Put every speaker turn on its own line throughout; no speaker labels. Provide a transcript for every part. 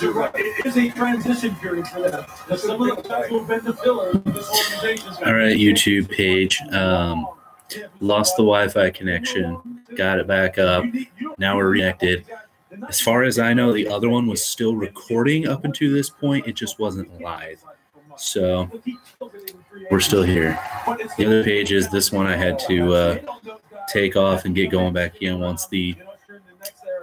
you're right. It is a transition period for them. Some of the guys who have been the filler of this organization.
All right, YouTube page. Lost the Wi-Fi connection. Got it back up. Now we're reconnected. As far as I know, the other one was still recording up until this point. It just wasn't live. So we're still here. The other pages, this one I had to take off and get going back in once the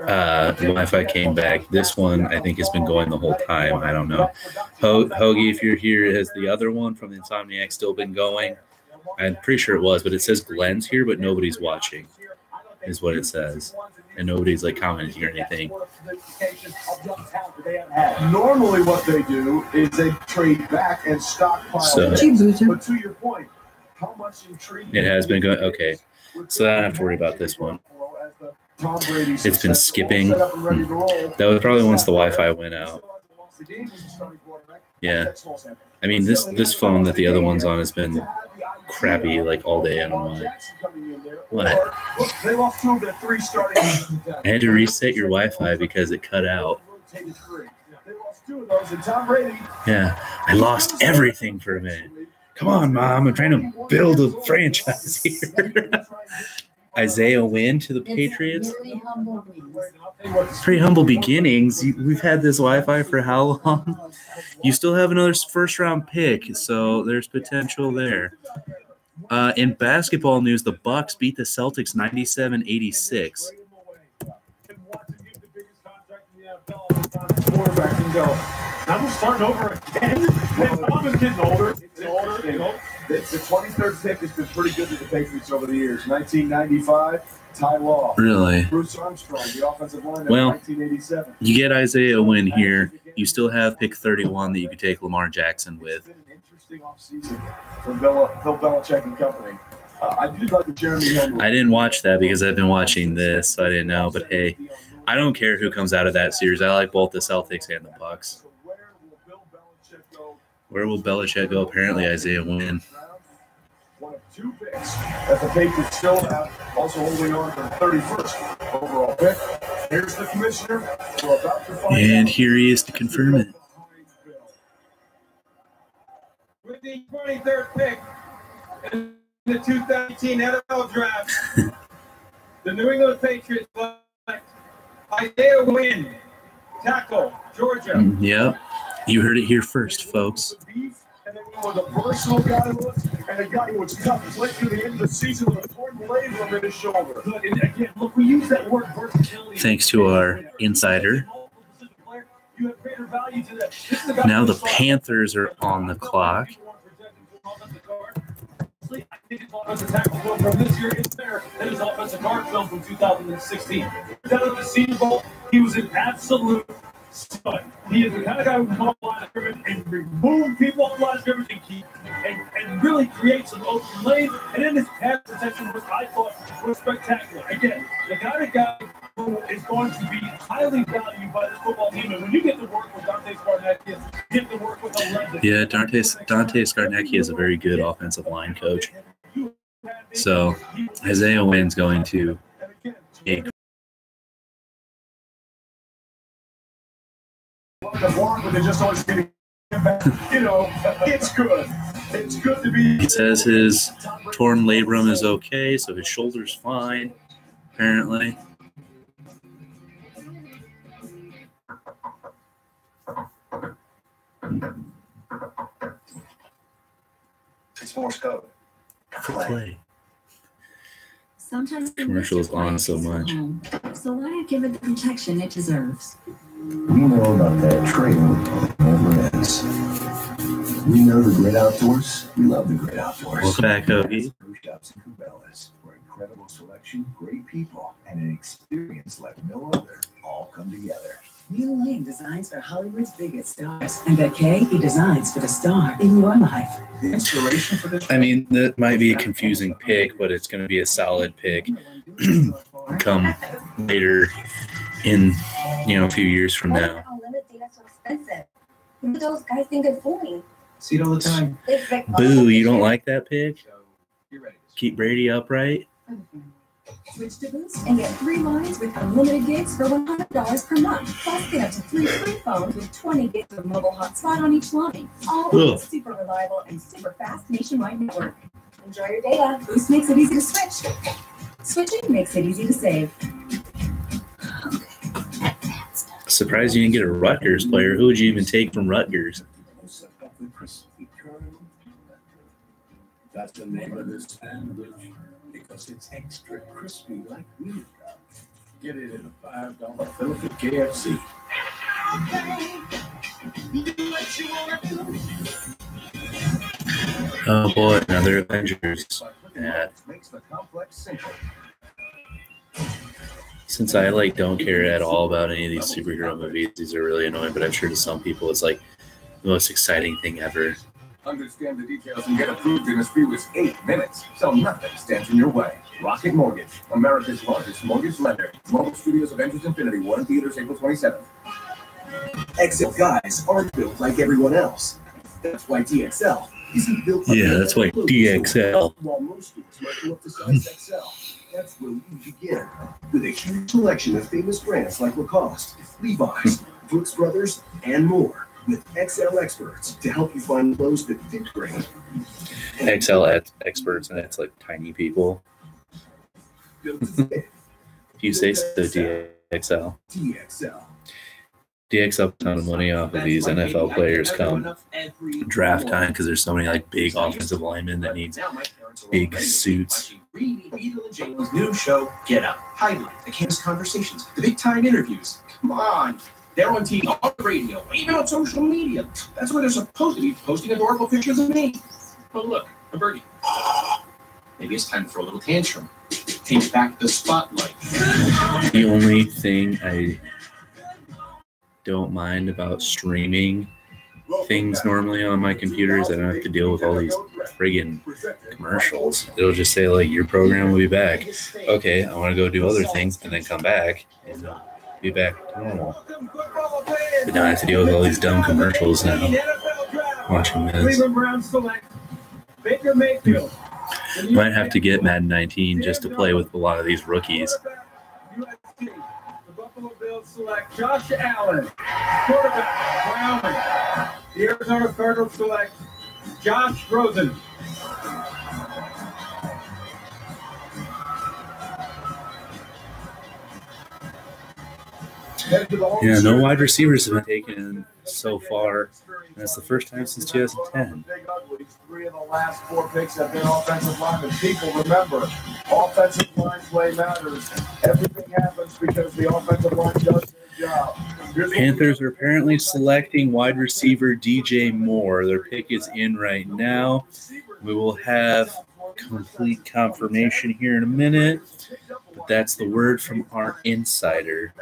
Wi-Fi came back. This one I think has been going the whole time. I don't know. Hoagie, if you're here, has the other one from the Insomniac still been going? I'm pretty sure it was, but it says Glenn's here, but nobody's watching, is what it says. And nobody's like commenting or anything.
Normally what they do is they trade back and stockpile.
So,
but to your point, how much intrigue
it has been going. Okay. So I don't have to worry about this one. It's been skipping. That was probably once the Wi-Fi went out. Yeah. I mean, this phone that the other one's on has been crappy like all day. I don't know what. I had to reset your Wi-Fi because it cut out. Yeah. I lost everything for a minute. Come on, Mom. I'm trying to build a franchise here. Isaiah Wynn to the Patriots. Pretty humble beginnings. We've had this Wi-Fi for how long? You still have another first-round pick, so there's potential there. In basketball news, the Bucks beat the Celtics 97-86.
I'm starting over again. I'm getting older. The 23rd pick has been pretty good to the Patriots over the years. 1995, Ty Law.
Really?
Bruce Armstrong, the offensive lineman,
well,
1987.
You get Isaiah Wynn here. You still have pick 31 that you could take Lamar Jackson with.
It's been an interesting offseason from Bill Belichick and company. I did like the Jeremy Hill.
I didn't watch that because I've been watching this, so I didn't know. But hey, I don't care who comes out of that series. I like both the Celtics and the Bucks. Where will Belichick go? Apparently, Isaiah Wynn.
One of two picks that the Patriots still have, also holding on to the 31st overall pick. Here's the commissioner. We're about to find
and
out.
Here he is to confirm it.
With the 23rd pick in the 2018 NFL Draft, the New England Patriots select Isaiah Wynn, tackle, Georgia.
Yep. You heard it here first, folks.
Was a versatile guy and a guy who was tough. Played through the end of the season with a torn labrum in his shoulder. And again, look, we use that word versatility.
Thanks to our insider. Now the Panthers are on the clock.
I think his offensive tackle film from this year is better than his offensive guard film from 2016. Down at the Senior Bowl, he was an absolute stud. He is the kind of guy who can come on the line of scrimmage and remove people on the line of scrimmage and really create some open lanes. And then his pass protection, which I thought was spectacular. Again, the kind of guy who is going to be highly valued by this football team. And when you get to work with Dante Scarnecchia, you get to work with a legend.
Yeah, Dante Scarnecchia is a very good offensive line coach. So Isaiah Wynn's going to take.
It's good. It's good to be.
He says his torn labrum is okay, so his shoulder's fine, apparently.
It's Morse code.
Play.
Sometimes
Commercial is on so much.
So why not give it the protection it deserves?
We know about that trailer never ends. We know the great outdoors. We love the great outdoors.
Welcome back, Hoagie.
Shops and Cabela's, where incredible selection, great people, and an experience like no other all come together.
Neil Lane designs for Hollywood's biggest stars. And at Kay, he designs for the star in your life.
The inspiration for this.
I mean, that might be a confusing pick, but it's going to be a solid pick come later in, a few years from now.
So expensive. Those guys think they're fooling.
See it all the time.
Boo, you don't like that pick? Keep Brady upright?
Switch to Boost and get 3 lines with unlimited gigs for $100 per month. Plus, get up to 3 free phones with 20 gigs of mobile hotspot on each line. All on a super reliable and super fast nationwide network. Enjoy your data. Boost makes it easy to switch. Switching makes it easy to save.
Surprised you didn't get a Rutgers player. Who would you even take from Rutgers?
That's the name of this sandwich because it's extra crispy like we love. Get it in a $5 fill at KFC.
Oh boy, another Avengers ad. Since I don't care at all about any of these superhero movies, these are really annoying, but I'm sure to some people it's like the most exciting thing ever.
Understand the details and get approved in as few as 8 minutes, so nothing stands in your way. Rocket Mortgage, America's largest mortgage lender. Mobile Studios Avengers Infinity, 1 theaters April 27th. XL guys aren't built like everyone else. That's why DXL isn't built like
that's why DXL.
While most stores might go up to size XL, that's where we begin. With a huge selection of famous brands like Lacoste, Levi's, Brooks Brothers, and more. With XL experts to help you find clothes that fit great.
XL experts, and it's like tiny people. If you say so, DXL. DXL a ton of money off of these NFL players come draft time because there's so many big offensive linemen that need big suits.
Jalen's new show, Get Up. Highlight the campus conversations, the big time interviews. Come on. They're on TV, on the radio, even on social media. That's where they're supposed to be posting adorable pictures of me. Oh, look, a birdie. Maybe it's time to throw a little tantrum. Take back the spotlight.
The only thing I don't mind about streaming things normally on my computer is I don't have to deal with all these friggin' commercials. It'll just say, your program will be back. Okay, I want to go do other things and then come back and be back to normal. But now I have to deal with all these dumb commercials now. Watching this. Might have to get Madden 19 just to play with a lot of these rookies.
The Buffalo Bills select Josh Allen, quarterback, Wyoming. The Arizona Cardinals select Josh Rosen.
Yeah, no wide receivers have been taken so far. That's the first time since 2010.
Three of the last 4 picks have been offensive linemen. People remember, offensive line play matters. Everything happens because the offensive line does their job.
Panthers are apparently selecting wide receiver DJ Moore. Their pick is in right now. We will have complete confirmation here in a minute, but that's the word from our insider.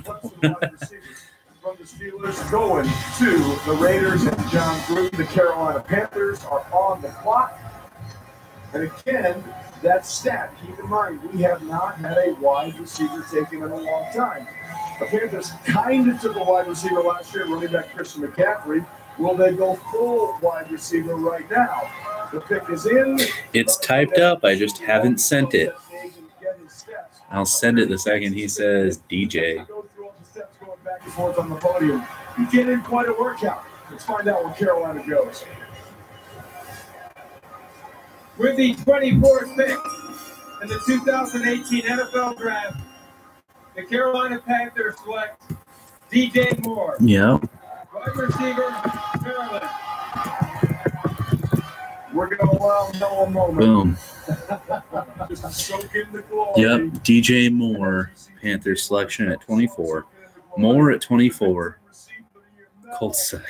From the Steelers going to the Raiders and John Gruden. The Carolina Panthers are on the clock. And again, that stat, keep in mind, we have not had a wide receiver taken in a long time. The Panthers kind of took a wide receiver last year, running back Christian McCaffrey. Will they go full wide receiver right now? The pick is in.
It's typed up. I just haven't sent it. I'll send it the second he says DJ.
Back and forth on the podium. You get in quite a workout. Let's find out where Carolina goes. With the 24th pick in the 2018 NFL Draft, the Carolina Panthers select DJ Moore.
Yeah.
Wide receiver, Maryland. We're going to allow no moment.
Boom.
Just soak in the glory.
Yep. DJ Moore, Panthers selection at 24. Moore at 24. Colts suck.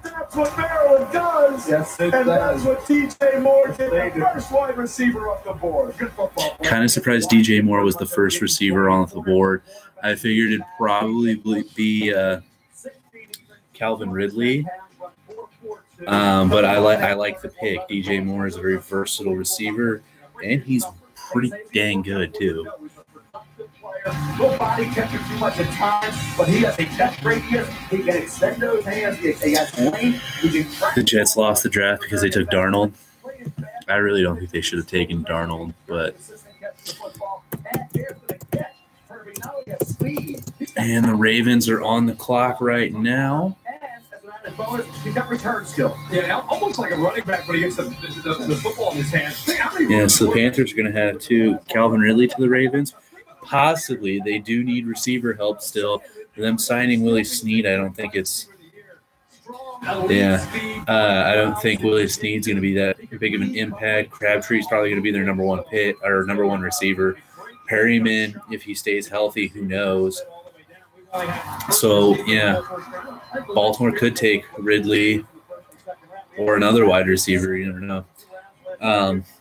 That's what Maryland does. Yes, it does. That's what DJ Moore did, the first wide receiver off the board. Good football.
Kind of surprised DJ Moore was the first receiver on the board. I figured it'd probably be Calvin Ridley. But I like the pick. DJ Moore is a very versatile receiver, and he's pretty dang good too.
No body catches too much at times, but he has a catch radius. He can extend those hands. He has length.
The Jets lost the draft because they took Darnold. I really don't think they should have taken Darnold, but and the Ravens are on the clock right now.
He's got return skill. Yeah, almost like a running back when he gets the football in his hands.
Yeah, so the Panthers are going to have Calvin Ridley to the Ravens. Possibly, they do need receiver help still. For them signing Willie Snead, I don't think it's. Yeah, I don't think Willie Snead's going to be that big of an impact. Crabtree's probably going to be their number one pick or number one receiver. Perryman, if he stays healthy, who knows? So, yeah, Baltimore could take Ridley or another wide receiver. You never know.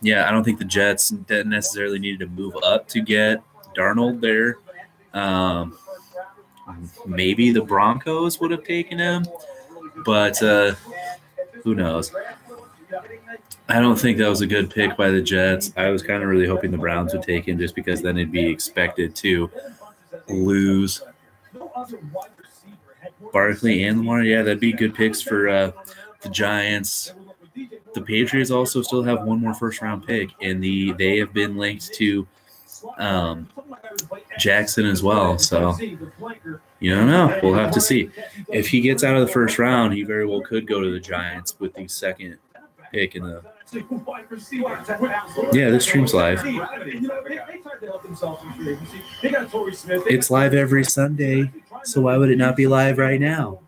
Yeah, I don't think the Jets necessarily needed to move up to get Darnold there. Maybe the Broncos would have taken him, but who knows? I don't think that was a good pick by the Jets. I was kind of really hoping the Browns would take him just because then it'd be expected to lose. Barkley and Lamar, yeah, that'd be good picks for the Giants. The Patriots also still have one more first-round pick, and they have been linked to Jackson as well. So you don't know. We'll have to see. If he gets out of the first round, he very well could go to the Giants with the second pick in the. Yeah, this stream's live. It's live every Sunday, so why would it not be live right now?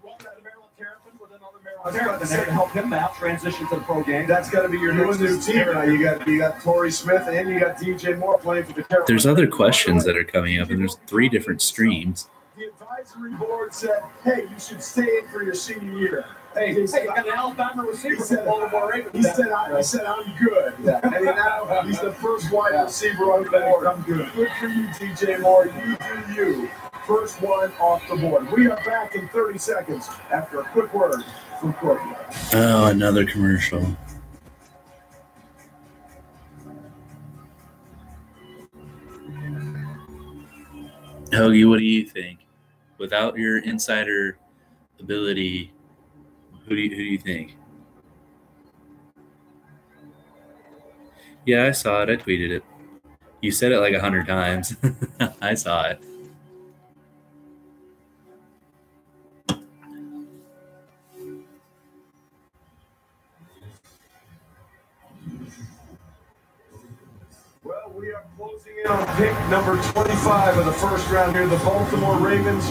Help him out transition to the pro game. That's got to be your new team now. You got Torrey Smith and you got DJ Moore playing for the Carolina.
There's other questions that are coming up, and there's 3 different streams.
The advisory board said, "Hey, you should stay in for your senior year." Hey, you got an Alabama receiver from Baltimore Ravens. He said, "I'm good." Yeah. And now he's the first wide receiver on the board. I'm good. Good for you, DJ Moore. You do you. First one off the board. We are back in 30 seconds after a quick word from Courtney.
Oh, another commercial. Hoagie, what do you think? Without your insider ability, who do you think? Yeah, I saw it. I tweeted it. You said it like 100 times. I saw it.
Well, we are closing in on pick number 25 of the first round here. The Baltimore Ravens.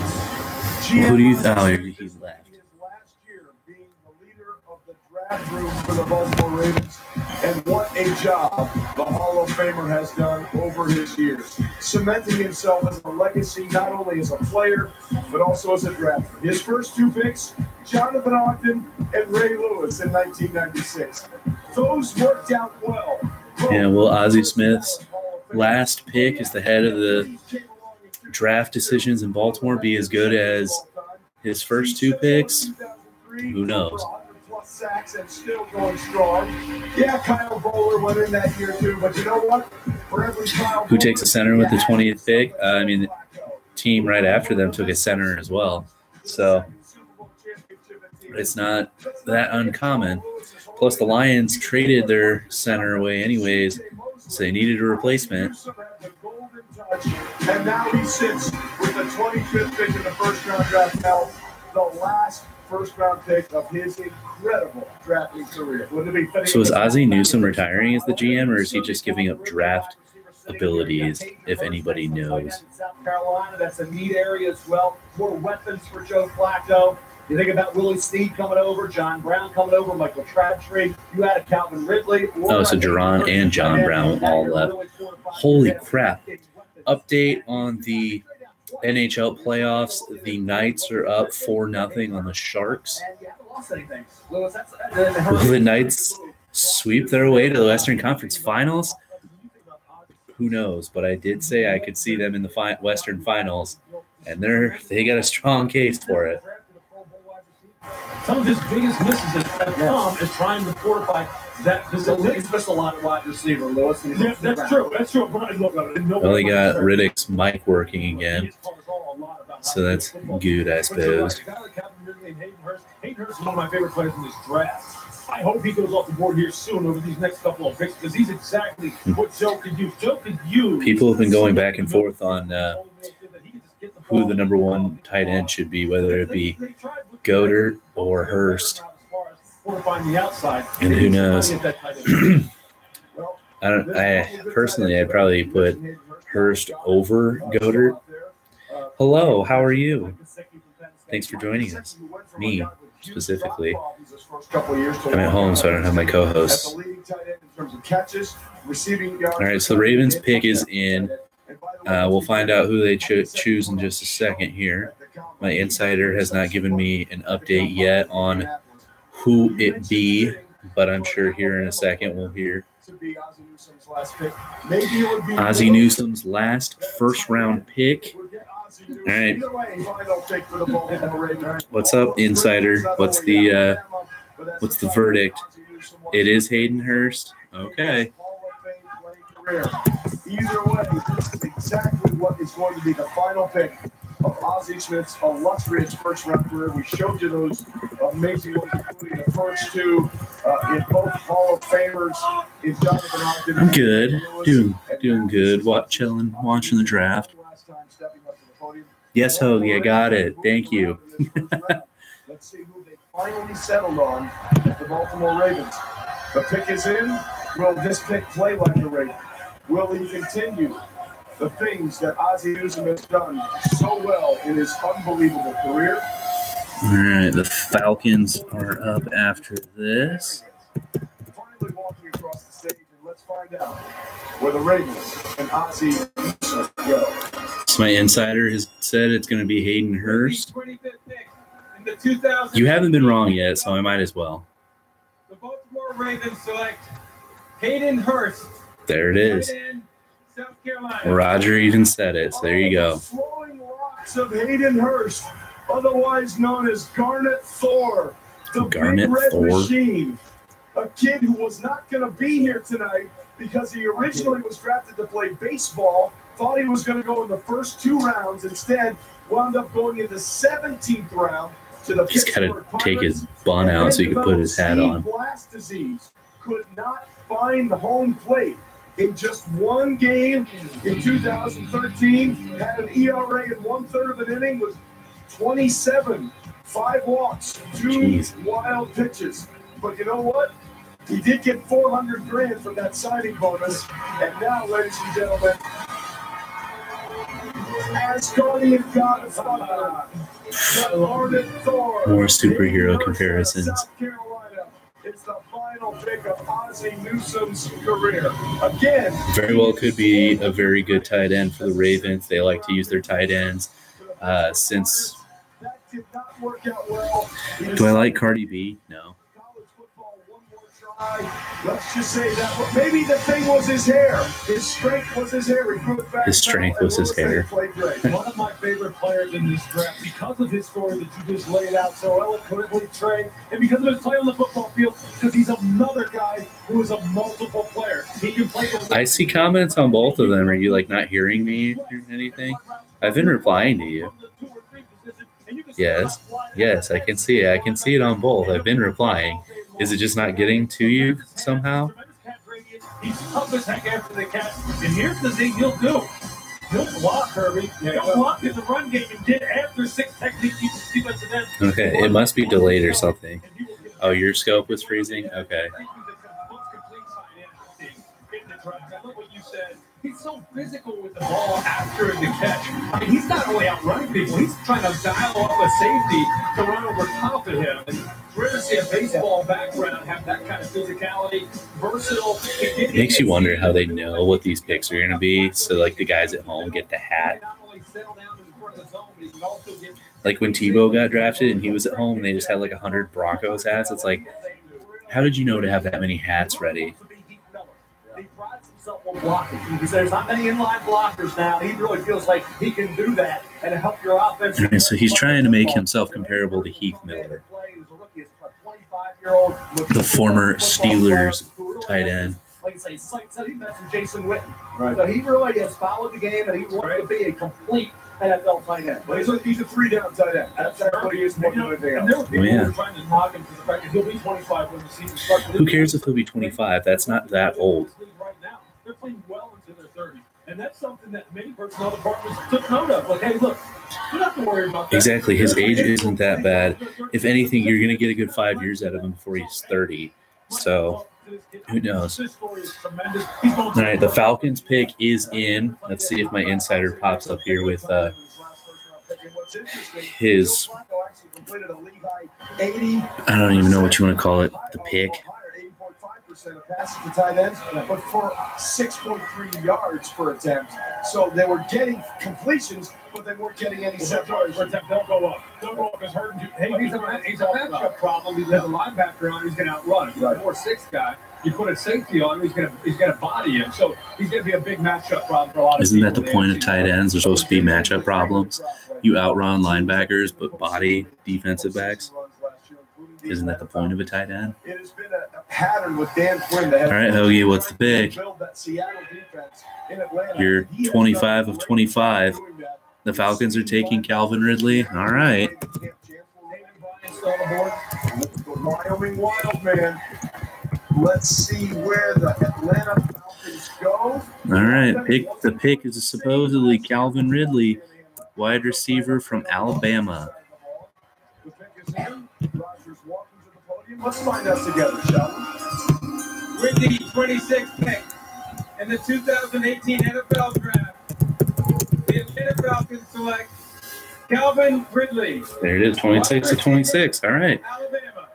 Who do you think? Oh, he's left.
Last year being the leader of the draft room for the Baltimore Ravens. And what a job the Hall of Famer has done over his years, cementing himself as a legacy not only as a player, but also as a drafter. His first 2 picks, Jonathan Ogden and Ray Lewis in 1996. Those worked out well.
Yeah, will Ozzie Smith's last pick as the head of the draft decisions in Baltimore be as good as his first 2 picks? Who knows?
Sacks and still going strong. Yeah, Kyle Bowler went in that year too, but you know what? For every Kyle
Who takes a center with the 20th pick? I mean, the team right after them took a center as well. So it's not that uncommon. Plus, the Lions traded their center away anyways, so they needed a replacement.
And now he sits with the 25th pick in the first round draft. Now, the last first-round pick of his incredible drafting career.
So is Ozzie Newsome retiring as the GM, or is he just giving up draft abilities, if anybody knows?
South Carolina, that's a neat area as well. More weapons for Joe Flacco. You think about Willie Snead coming over, John Brown coming over, Michael Crabtree. You had a Calvin Ridley.
Oh, so Jerron and John Brown all left. Holy crap. Update on the NHL playoffs. The Knights are up 4-0 on the Sharks. Will the Knights sweep their way to the Western Conference Finals? Who knows? But I did say I could see them in the Western Finals, and they got a strong case for it.
Some of his biggest misses have come is trying to fortify that position.
He's missed a lot of wide receiver, Lewis.
Yeah, that's true. That's true.
Well, they got Riddick's mic working again, so that's good, I suppose.
Hayden Hurst is one of my favorite players in this draft. I hope he goes off the board here soon over these next couple of picks because he's exactly what Joe could use. Joe could use.
People have been going back and forth on who the number one tight end should be, whether it be Goddard or Hurst. And who knows? I'd probably put Hurst over Goddard. Hello, how are you? Thanks for joining us. Me, specifically. I'm at home, so I don't have my co-hosts. All right, so the Ravens pick is in. We'll find out who they choose in just a second here. My insider has not given me an update yet on who it be, but I'm sure here in a second we'll hear. Ozzie Newsome's last first-round pick. All right. What's up, insider? What's the verdict? It is Hayden Hurst. Okay.
Either way, this is exactly what is going to be the final pick of Ozzie Smith's illustrious first-round career. We showed you those amazing ones, including the first two in both Hall of Famers in Jonathan Ogden.
I'm good. Doing good. Chilling, watching the draft. Yes, Hoagie, I got it. Thank you.
Let's see who they finally settled on, the Baltimore Ravens. The pick is in. Will this pick play like the Ravens? Will he continue the things that Ozzie Newsome has done so well in his unbelievable career?
All right, the Falcons are up after this.
Finally walking across the stage, and let's find out where the Ravens and Ozzie Newsome go.
So my insider has said it's going to be Hayden Hurst. You haven't been wrong yet, so I might as well.
The Baltimore Ravens select Hayden Hurst.
There it is.
South Carolina.
Roger even said it, so there you go.
Flowing locks of Hayden Hurst, otherwise known as Garnet Thor, the
Garnet
Big Red
Thor.
Machine. A kid who was not going to be here tonight because he originally was drafted to play baseball, thought he was going to go in the first 2 rounds, instead wound up going in the 17th round to the
He's got to take his bun out so he can put his hat on.
Blast disease could not find the home plate. In just one game in 2013, had an ERA in 1/3 of an inning, was 27, 5 walks, 2 wild pitches. But you know what? He did get $400,000 from that signing bonus. And now, ladies and gentlemen, Asgardian Godfather, the Garnet Thor.
More superhero comparisons.
South Carolina. It's the final pick of Ozzie Newsome's career. Again,
Very well could be a very good tight end for the Ravens. They like to use their tight ends since.
that did not work out well.
Do I like Cardi B? No.
College football, one more try. Let's just say that maybe the thing was his hair. His strength was his hair. He grew it back.
His strength was his hair.
Played great.
One of my favorite players in this draft because of his story that you just laid out so eloquently, Trey, and because of his play on the football field, because he's another guy who is a multiple player. He can play.
I see comments on both of them. Are you like not hearing me or anything? I've been replying to you. Yes, I can see it. I can see it on both. I've been replying. Is it just not getting to you somehow?
He's tough as heck after the catch. And here's the thing he'll do. He'll block, Kirby. He'll block in the run game and get after 6 technique defensive ends.
Okay, it must be delayed or something. Oh, your scope was freezing? Okay.
I love what you said. He's so physical with the ball after the catch. I mean, he's not only outrunning people, he's trying to dial up a safety to run over top of him. And we're going to see a baseball background have that kind of physicality, versatile.
It makes you wonder how they know what these picks are going to be. So, like, the guys at home get the hat. Like when Tebow got drafted and he was at home and they just had like 100 Broncos hats. It's like, how did you know to have that many hats ready?
He prides himself on blocking. Because there's not many inline blockers now. He really feels like he can do that and help your offense.
So he's trying to make himself comparable to Heath Miller. the former Steelers tight end.
Like I say, he mentioned Jason Witten. Right. So he really has followed the game, and he wants to be a complete NFL tight end. But he's a 3-down tight end. That's what he is more than anything else. And there were people who were trying to knock him for the fact that he'll be 25 when the season starts.
Who cares if he'll be 25? That's not that old.
Right now, they're playing well into their 30s. And that's something that many personnel departments took note of. Like, hey, look, you don't have to worry about that.
Exactly. His age isn't that bad. If anything, you're going to get a good 5 years out of him before he's 30. So who knows? All right, the Falcons pick is in. Let's see if my insider pops up here with his, I don't even know what you want to call it, the pick.
Of passes to tight ends, but for 6.3 yards per attempt. So they were getting completions, but they weren't getting any set yards per attempt. They'll go up. They'll go up as hurt. Hey, he's a matchup problem. He's got a linebacker on. He's going to outrun. If you're a 4-6 guy, you put a safety on him. He's going to body him. So he's going to be a big matchup problem for a lot of
Isn't that the point of tight ends? They're supposed to be matchup problems. You outrun linebackers, but body defensive backs. Isn't that the point of a tight end?
It has been a pattern with Dan Quinn.
All right, Hoagie, what's the pick? You're 25 of 25. The Falcons are taking Calvin Ridley. All right.
Wyoming Wild Man. Let's see where the Atlanta Falcons go.
All right, the pick is supposedly Calvin Ridley, wide receiver from Alabama.
Let's find out together, shall we?
With the 26th pick in the 2018 NFL Draft, the Atlanta Falcons select Calvin Ridley.
There it is, 26 to 26. All right.
Alabama.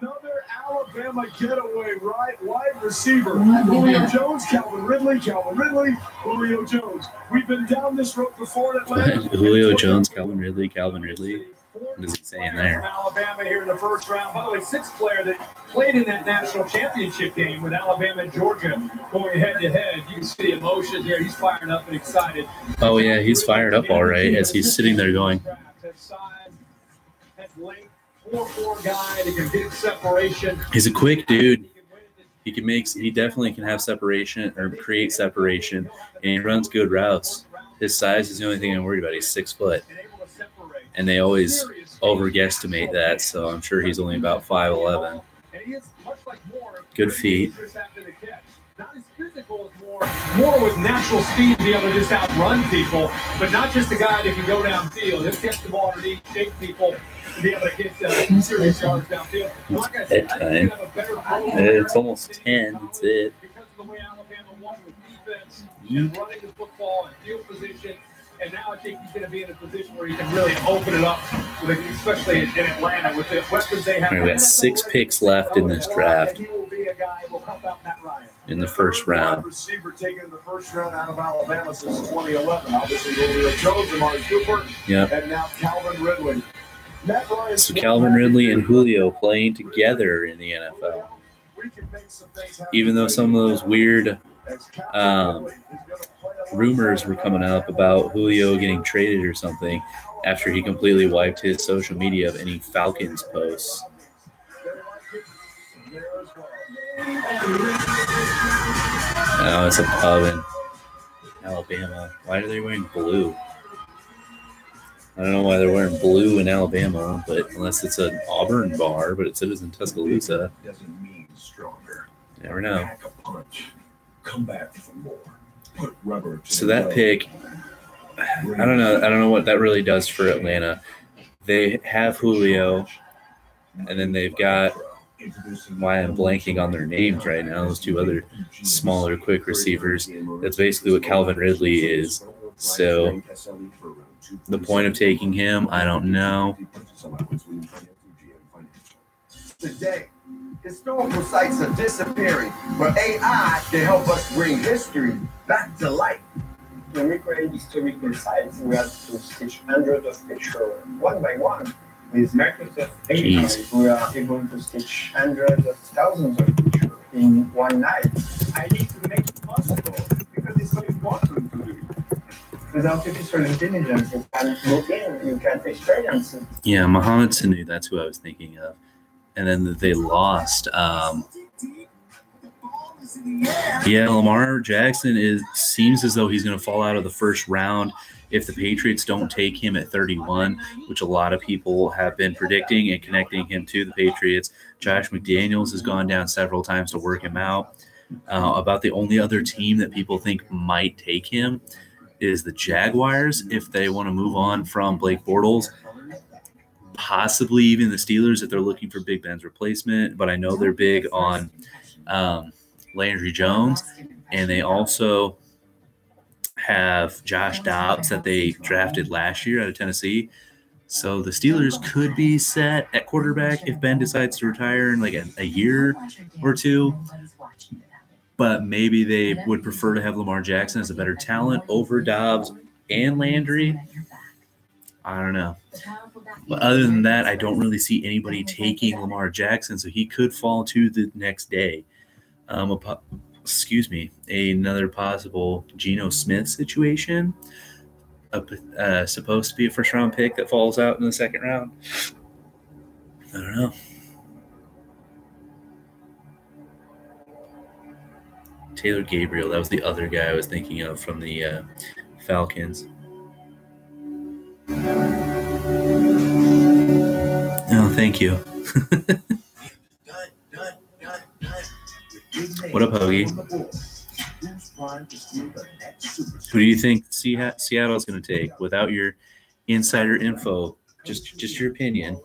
Another Alabama getaway, right? Wide receiver. Julio Jones, Calvin Ridley, Julio Jones. We've been down this road before in Atlanta.
Julio Jones, Calvin Ridley. What is he saying there?
Alabama here in the first round. By the way, sixth player that played in that national championship game with Alabama and Georgia going head-to-head. You can see the emotion here. He's fired up and excited.
Oh, yeah, he's fired up all right as he's sitting there going. He's a quick dude. He definitely can have separation or create separation, and he runs good routes. His size is the only thing I'm worried about. He's 6 foot. And they always overguesstimate that, so I'm sure he's only about 5'11". Good feet.
Not as physical as more with natural speed to be able to just outrun people, but not just a guy that can go downfield. He'll catch the ball underneath, shake people, and be able to get serious yards downfield. Like I said,
it's almost 10. That's it.
Because of the way Alabama won with defense and running the football and field position. And now I think he's going to be in a position where he can really open it up, especially in Atlanta with the weapons they have.
We got 6 picks left in this draft. In the first round.
Receiver taken in the first round out of Alabama since 2011. Obviously, Julio Jones and Amari Cooper.
Yep.
And now Calvin Ridley.
So Calvin Ridley and Julio playing together in the NFL. Even though some of those weird rumors were coming up about Julio getting traded or something after he completely wiped his social media of any Falcons posts. Oh, it's a pub in Alabama. Why are they wearing blue? I don't know why they're wearing blue in Alabama, but unless it's an Auburn bar, but it said it's in Tuscaloosa.
Doesn't mean stronger.
You never know.
Pack a punch. Come back for more. Put rubber to
So that pick, I don't know what that really does for Atlanta. They have Julio, and then they've got, why I'm blanking on their names right now, those 2 other smaller, quick receivers. That's basically what Calvin Ridley is. So the point of taking him, I don't know.
Today, historical sites are disappearing, but AI can help us bring history back to life.
When we create historical sites, we have to stitch hundreds of pictures one by one. With Microsoft AI, we are able to stitch hundreds of thousands of pictures in one night. I need to make it possible because it's so important to do. With artificial intelligence, you can look in, you can experience it.
Yeah, Mohamed Sanu, that's who I was thinking of. and then they lost. Yeah, Lamar Jackson seems as though he's going to fall out of the first round if the Patriots don't take him at 31, which a lot of people have been predicting and connecting him to the Patriots. Josh McDaniels has gone down several times to work him out. About the only other team that people think might take him is the Jaguars if they want to move on from Blake Bortles. Possibly even the Steelers if they're looking for Big Ben's replacement, but I know they're big on Landry Jones, and they also have Josh Dobbs that they drafted last year out of Tennessee. So the Steelers could be set at quarterback if Ben decides to retire in like a year or two, but maybe they would prefer to have Lamar Jackson as a better talent over Dobbs and Landry. I don't know. But other than that, I don't really see anybody taking Lamar Jackson, so he could fall to the next day. Another possible Geno Smith situation. Supposed to be a first-round pick that falls out in the second round. I don't know. Taylor Gabriel, that was the other guy I was thinking of from the Falcons. Oh, thank you. What up, Hoagie? Who do you think Seattle's going to take without your insider info? Just your opinion.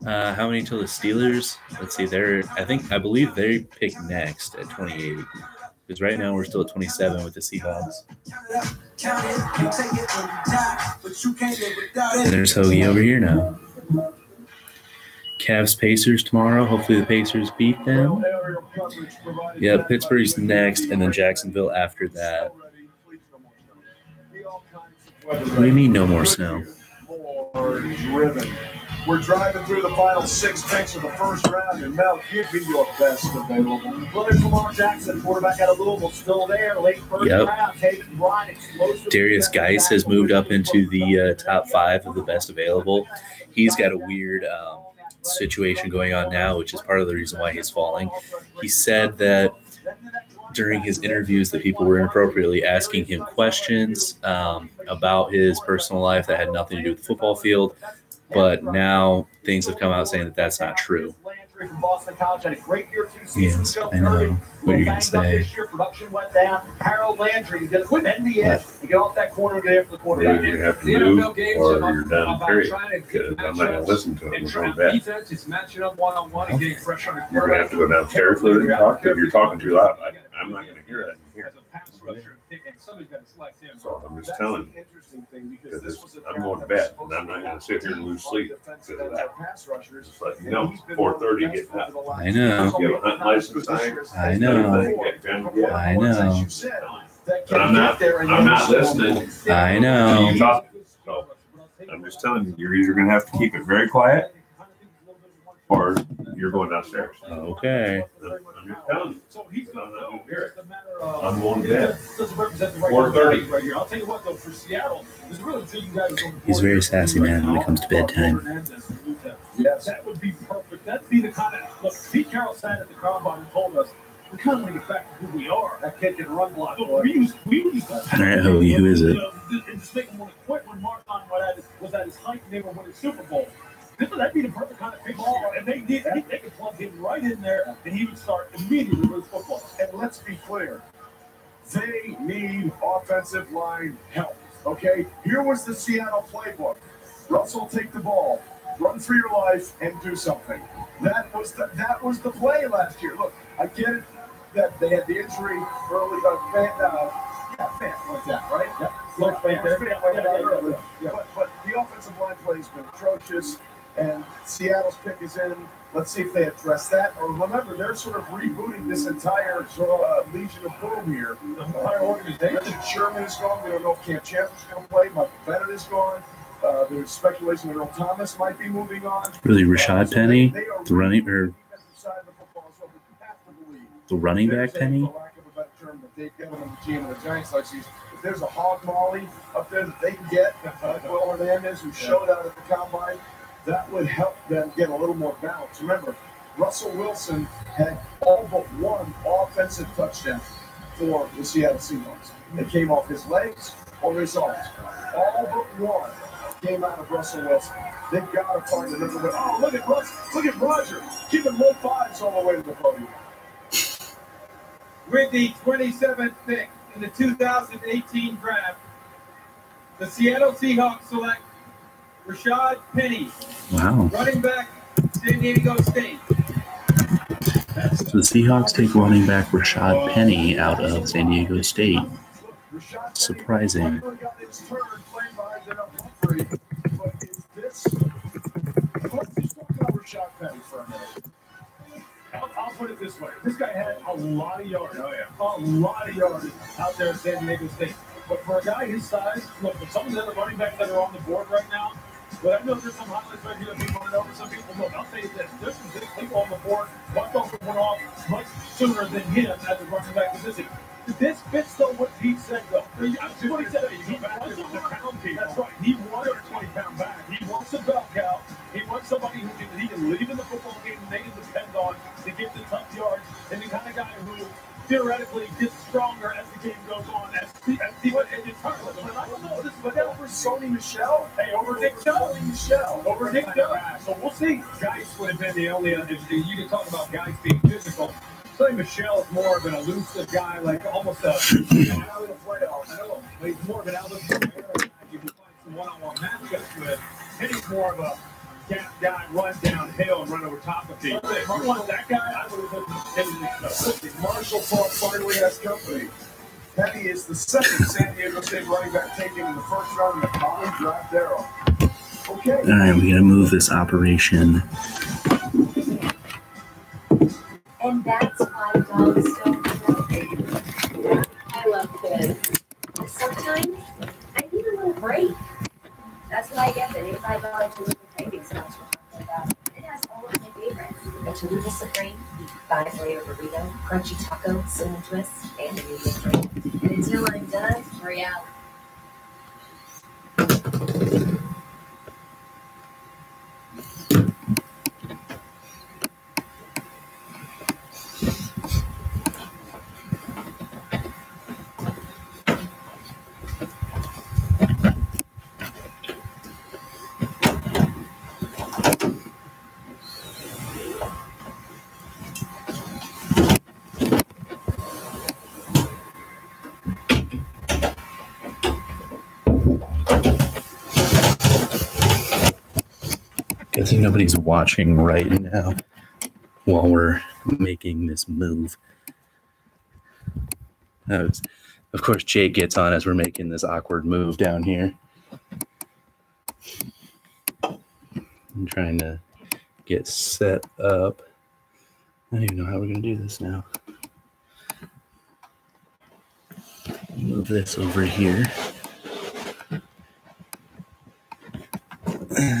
How many till the Steelers? Let's see. I believe they pick next at 28. Because right now we're still at 27 with the Seahawks. And there's Hoagie over here now. Cavs Pacers tomorrow. Hopefully the Pacers beat them. Yeah, Pittsburgh's next, and then Jacksonville after that. What do you mean no more snow?
We're driving through the final 6 picks of the first round, and Mel, give me your best available. Well, there's Lamar Jackson, quarterback out of Louisville, still there. Late first round, taking Ryan, explosive.
Darius Geis has moved up into the top 5 of the best available. He's got a weird situation going on now, which is part of the reason why he's falling. He said that during his interviews that people were inappropriately asking him questions about his personal life that had nothing to do with the football field. But now things have come out saying that that's not true. Yes, I know what you're going to say.
Harold Landry did quit NBA to get off that corner there for the quarterback.
You have to move or you're done, period. Because I'm not going to listen to him. We're going back. You're going to have to go downstairs and talk. If you're talking too loud, I'm not going to hear that here. So I'm just telling you, because I'm going to bed, and I'm not going to sit here and lose sleep because of that. It's like, 4:30 getting up.
I know.
You have a hunting license.
I know. I know.
But I'm not listening.
I know.
So I'm just telling you, you're either going to have to keep it very quiet, or you're going downstairs.
Okay.
I'm just telling you. I'm not going to hear it. I'm going to bed. 4:30.
Right here. I'll tell you what, though, for Seattle, there's really two guys.
He's very sassy, man, when it comes to bedtime.
Yes, that would be perfect. That'd be the kind of look. Pete Carroll sat at the combine and told us we kind of want to get back to who we are. That kid can run block. We used
All right, Hoagie, who is it?
And just make him want to quit when Martin was at his height and they were winning Super Bowl. That'd be the perfect kind of ball, and they could plug him right in there, and he would start immediately with football. And let's be clear, they need offensive line help. Okay, here was the Seattle playbook: Russell, take the ball, run for your life, and do something. That was the play last year. Look, I get it that they had the injury early. Fan like that, right? Yeah. But the offensive line play has been atrocious. And Seattle's pick is in. Let's see if they address that. Or remember, they're sort of rebooting this entire Legion of Boom here. The entire organization. Sherman is gone. We don't know if Cam Chancellor's going to play. Michael Bennett is gone. There's speculation that Earl Thomas might be moving on.
Really, Rashad Penny, the running back Penny.
If there's a hog molly up there that they can get, like Will Hernandez, who showed out at the combine, that would help them get a little more balance. Remember, Russell Wilson had all but one offensive touchdown for the Seattle Seahawks. It came off his legs or his arms. All but one came out of Russell Wilson. They've got to find another way. Oh, look at Russ. Look at Roger. Keeping low fives all the way to the podium.
With the 27th pick in the 2018 draft, the Seattle Seahawks select Rashad Penny, running back, San Diego State.
So the Seahawks take running back Rashad Penny out of San Diego State. Surprising.
I'll put it this way. This guy had a lot of yards. Oh, yeah. A lot of yards out there at San Diego State. But for a guy his size, look, with some of the other running backs that are on the board right now, but I know there's some highlights right here that people running over some people. Look, I'll tell you this. There's some big people on the board. One don't went off much sooner than him as a running back position. This fits, though, what Pete said, though. That's what he said. He wants a pound people. That's right. He wants a 20-pound back. He wants a bell cow. He wants somebody who he can lead in the football game and they can depend on to get the tough yards. And the kind of guy who theoretically gets stronger as the game goes on. As it's hard. But I don't know. This is over Sony Michel. Hey, over Nick Chubb. Over Nick Chubb. So we'll see. Guys would have been the only other. You can talk about guys being physical. Sonny Michel is more of an elusive guy, like almost a out of the playoffs. I know, but he's more of an out of the playoffs. You can find some one-on-one matchups with. Penny's more of a gap guy, run downhill and run over top of people. If I want that guy, I would have looked at Marshall Park finally has company. Penny is the second San Diego State running back taken in the first round in the college draft era. Okay.
All right, we got to move this operation.
And that's why dogs don't know. I love kids. Sometimes I need a little break. That's why I get the $85 Chalupa craving sauce we're talking about. It has all of my favorites. A Chalupa Supreme, 5-layer burrito, crunchy taco, cinnamon twist, and a medium drink. And until I'm done, hurry out.
I think nobody's watching right now while we're making this move. Of course, Jake gets on as we're making this awkward move down here. I'm trying to get set up. I don't even know how we're going to do this now. Move this over here.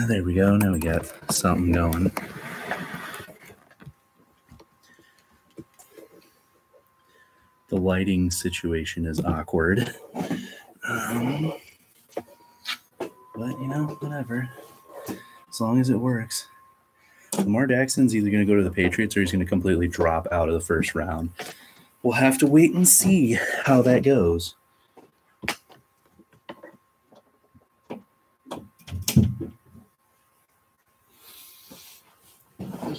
There we go. Now we got something going. The lighting situation is awkward. But, you know, whatever. As long as it works. Lamar Jackson's either going to go to the Patriots or he's going to completely drop out of the first round. We'll have to wait and see how that goes.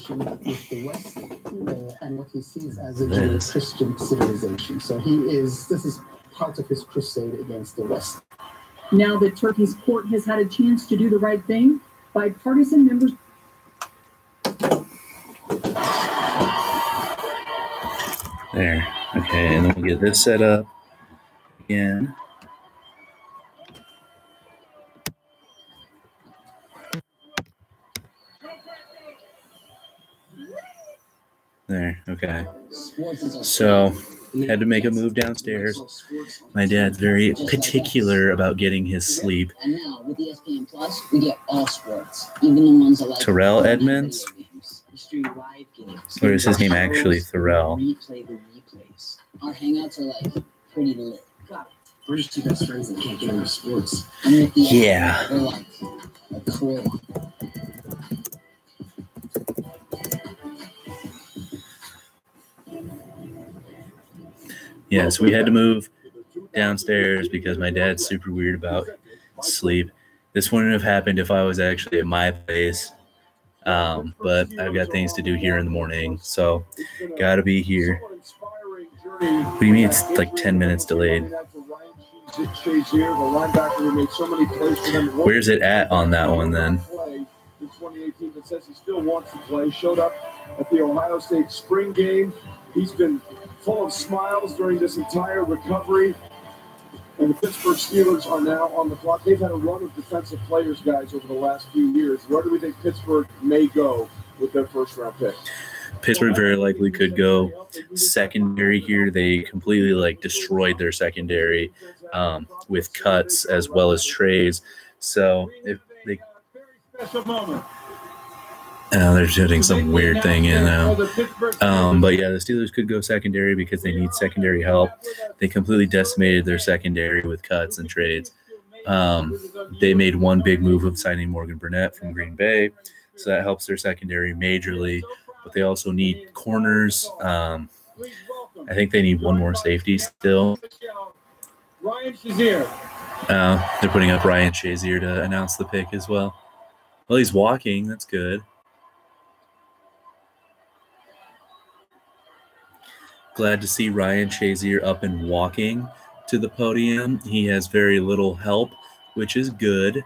With the West and what he sees as a Christian civilization. So this is part of his crusade against the West.
Now that Turkey's court has had a chance to do the right thing, bipartisan members.
There. Okay, and then we'll get this set up again. There, okay. So, had to make a move downstairs. My dad's very particular about getting his sleep.
And now, with ESPN Plus, we get all sports, even the ones that like
Terrell Edmonds? Or is his name actually Thorell?
Replay the replays. Our hangouts are like pretty lit. Got it. We're just two best friends that can't get into sports.
Yeah.
We're like a crew.
Yeah, so we had to move downstairs because my dad's super weird about sleep. This wouldn't have happened if I was actually at my place. But I've got things to do here in the morning, so got to be here. What do you mean it's like 10 minutes delayed? Where's it at on that one then?
In 2018, but says he still wants to play. Showed up at the Ohio State spring game. He's been full of smiles during this entire recovery. And the Pittsburgh Steelers are now on the clock. They've had a run of defensive players, guys, over the last few years. Where do we think Pittsburgh may go with their first-round pick?
Pittsburgh very likely could go secondary here. They completely destroyed their secondary with cuts as well as trades. So if they they're shooting some weird thing in now. But yeah, the Steelers could go secondary because they need secondary help. They completely decimated their secondary with cuts and trades. They made one big move of signing Morgan Burnett from Green Bay, so that helps their secondary majorly. But they also need corners. I think they need one more safety still.
Ryan Shazier.
They're putting up Ryan Shazier to announce the pick as well. Well, he's walking. That's good. Glad to see Ryan Shazier up and walking to the podium. He has very little help, which is good.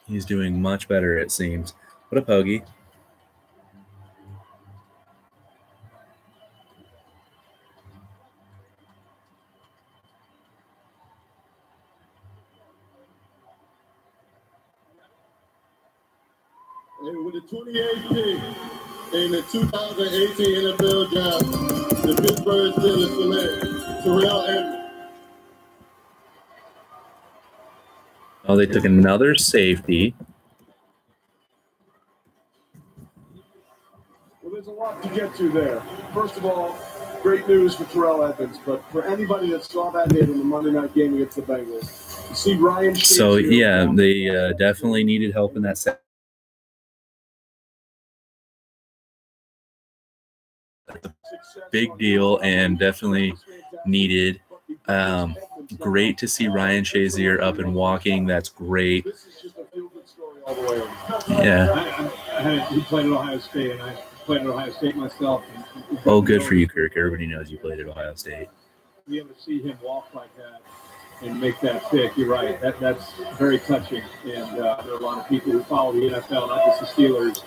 He's doing much better, it seems. What a Hoagie.
And with the 2018 in the 2018 NFL draft, the Pittsburgh Steelers select Terrell Edmonds.
Oh, they took another safety.
Well, there's a lot to get to there. First of all, great news for Terrell Edmonds, but for anybody that saw that hit in the Monday night game against the Bengals, you see Ryan Shazier.
So, yeah, they definitely needed help in that set. Big deal and definitely needed. Great to see Ryan Shazier up and walking. That's great. Yeah.
He played at Ohio State, and I played at Ohio State myself.
Oh, good for you, Kirk. Everybody knows you played at Ohio State.
Be able to see him walk like that and make that pick, you're right. That's very touching. And there are a lot of people who follow the NFL, not just the Steelers,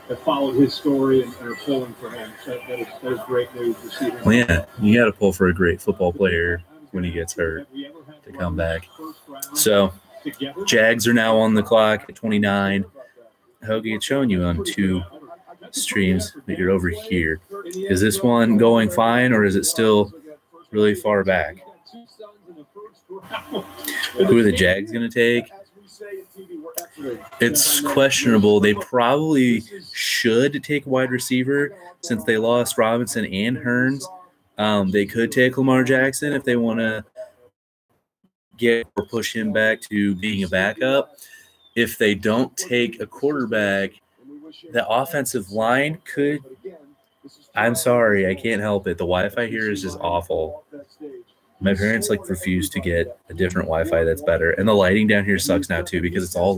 that followed his story and are pulling for him. So that is great news to see him.
Well, yeah, you got to pull for a great football player when he gets hurt to come back. So, Jags are now on the clock at 29. Hoagie, it's showing you on two streams that you're over here. Is this one going fine, or is it still really far back? Who are the Jags going to take? It's questionable. They probably should take wide receiver since they lost Robinson and Hearns. They could take Lamar Jackson if they want to get or push him back to being a backup. If they don't take a quarterback, the offensive line could – I'm sorry, I can't help it. The Wi-Fi here is just awful. My parents refuse to get a different Wi-Fi that's better. And the lighting down here sucks now too because it's all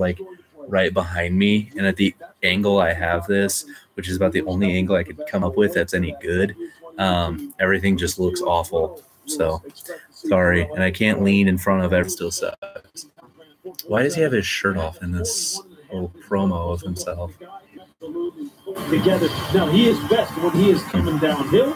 right behind me. And at the angle I have this, which is about the only angle I could come up with that's any good, everything just looks awful. So sorry. And I can't lean in front of it. It still sucks. Why does he have his shirt off in this little promo of himself?
Together. Now, he is best when he is coming downhill,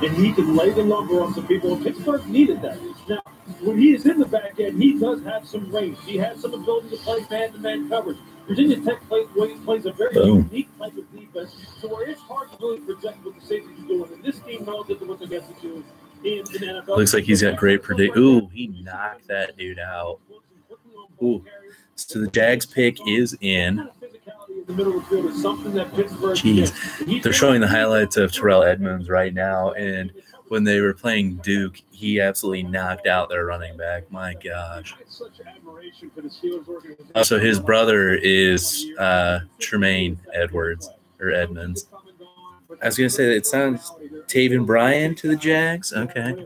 and he can lay the lumber on some people. Pittsburgh needed that. Now, when he is in the back end, he does have some range. He has some ability to play man-to-man coverage. Virginia Tech plays a very unique type of defense, so where it's hard to really project what the safety is doing. And this team knows that what they're going to do in the NFL.
Looks like he's got great predict. Ooh, he knocked that dude out. Ooh. So the Jags pick is in. Jeez. They're showing the highlights of Terrell Edmonds right now, and when they were playing Duke, he absolutely knocked out their running back. My gosh. So his brother is Tremaine Edwards, or Edmonds. I was going to say that it sounds Taven Bryan to the Jags. Okay.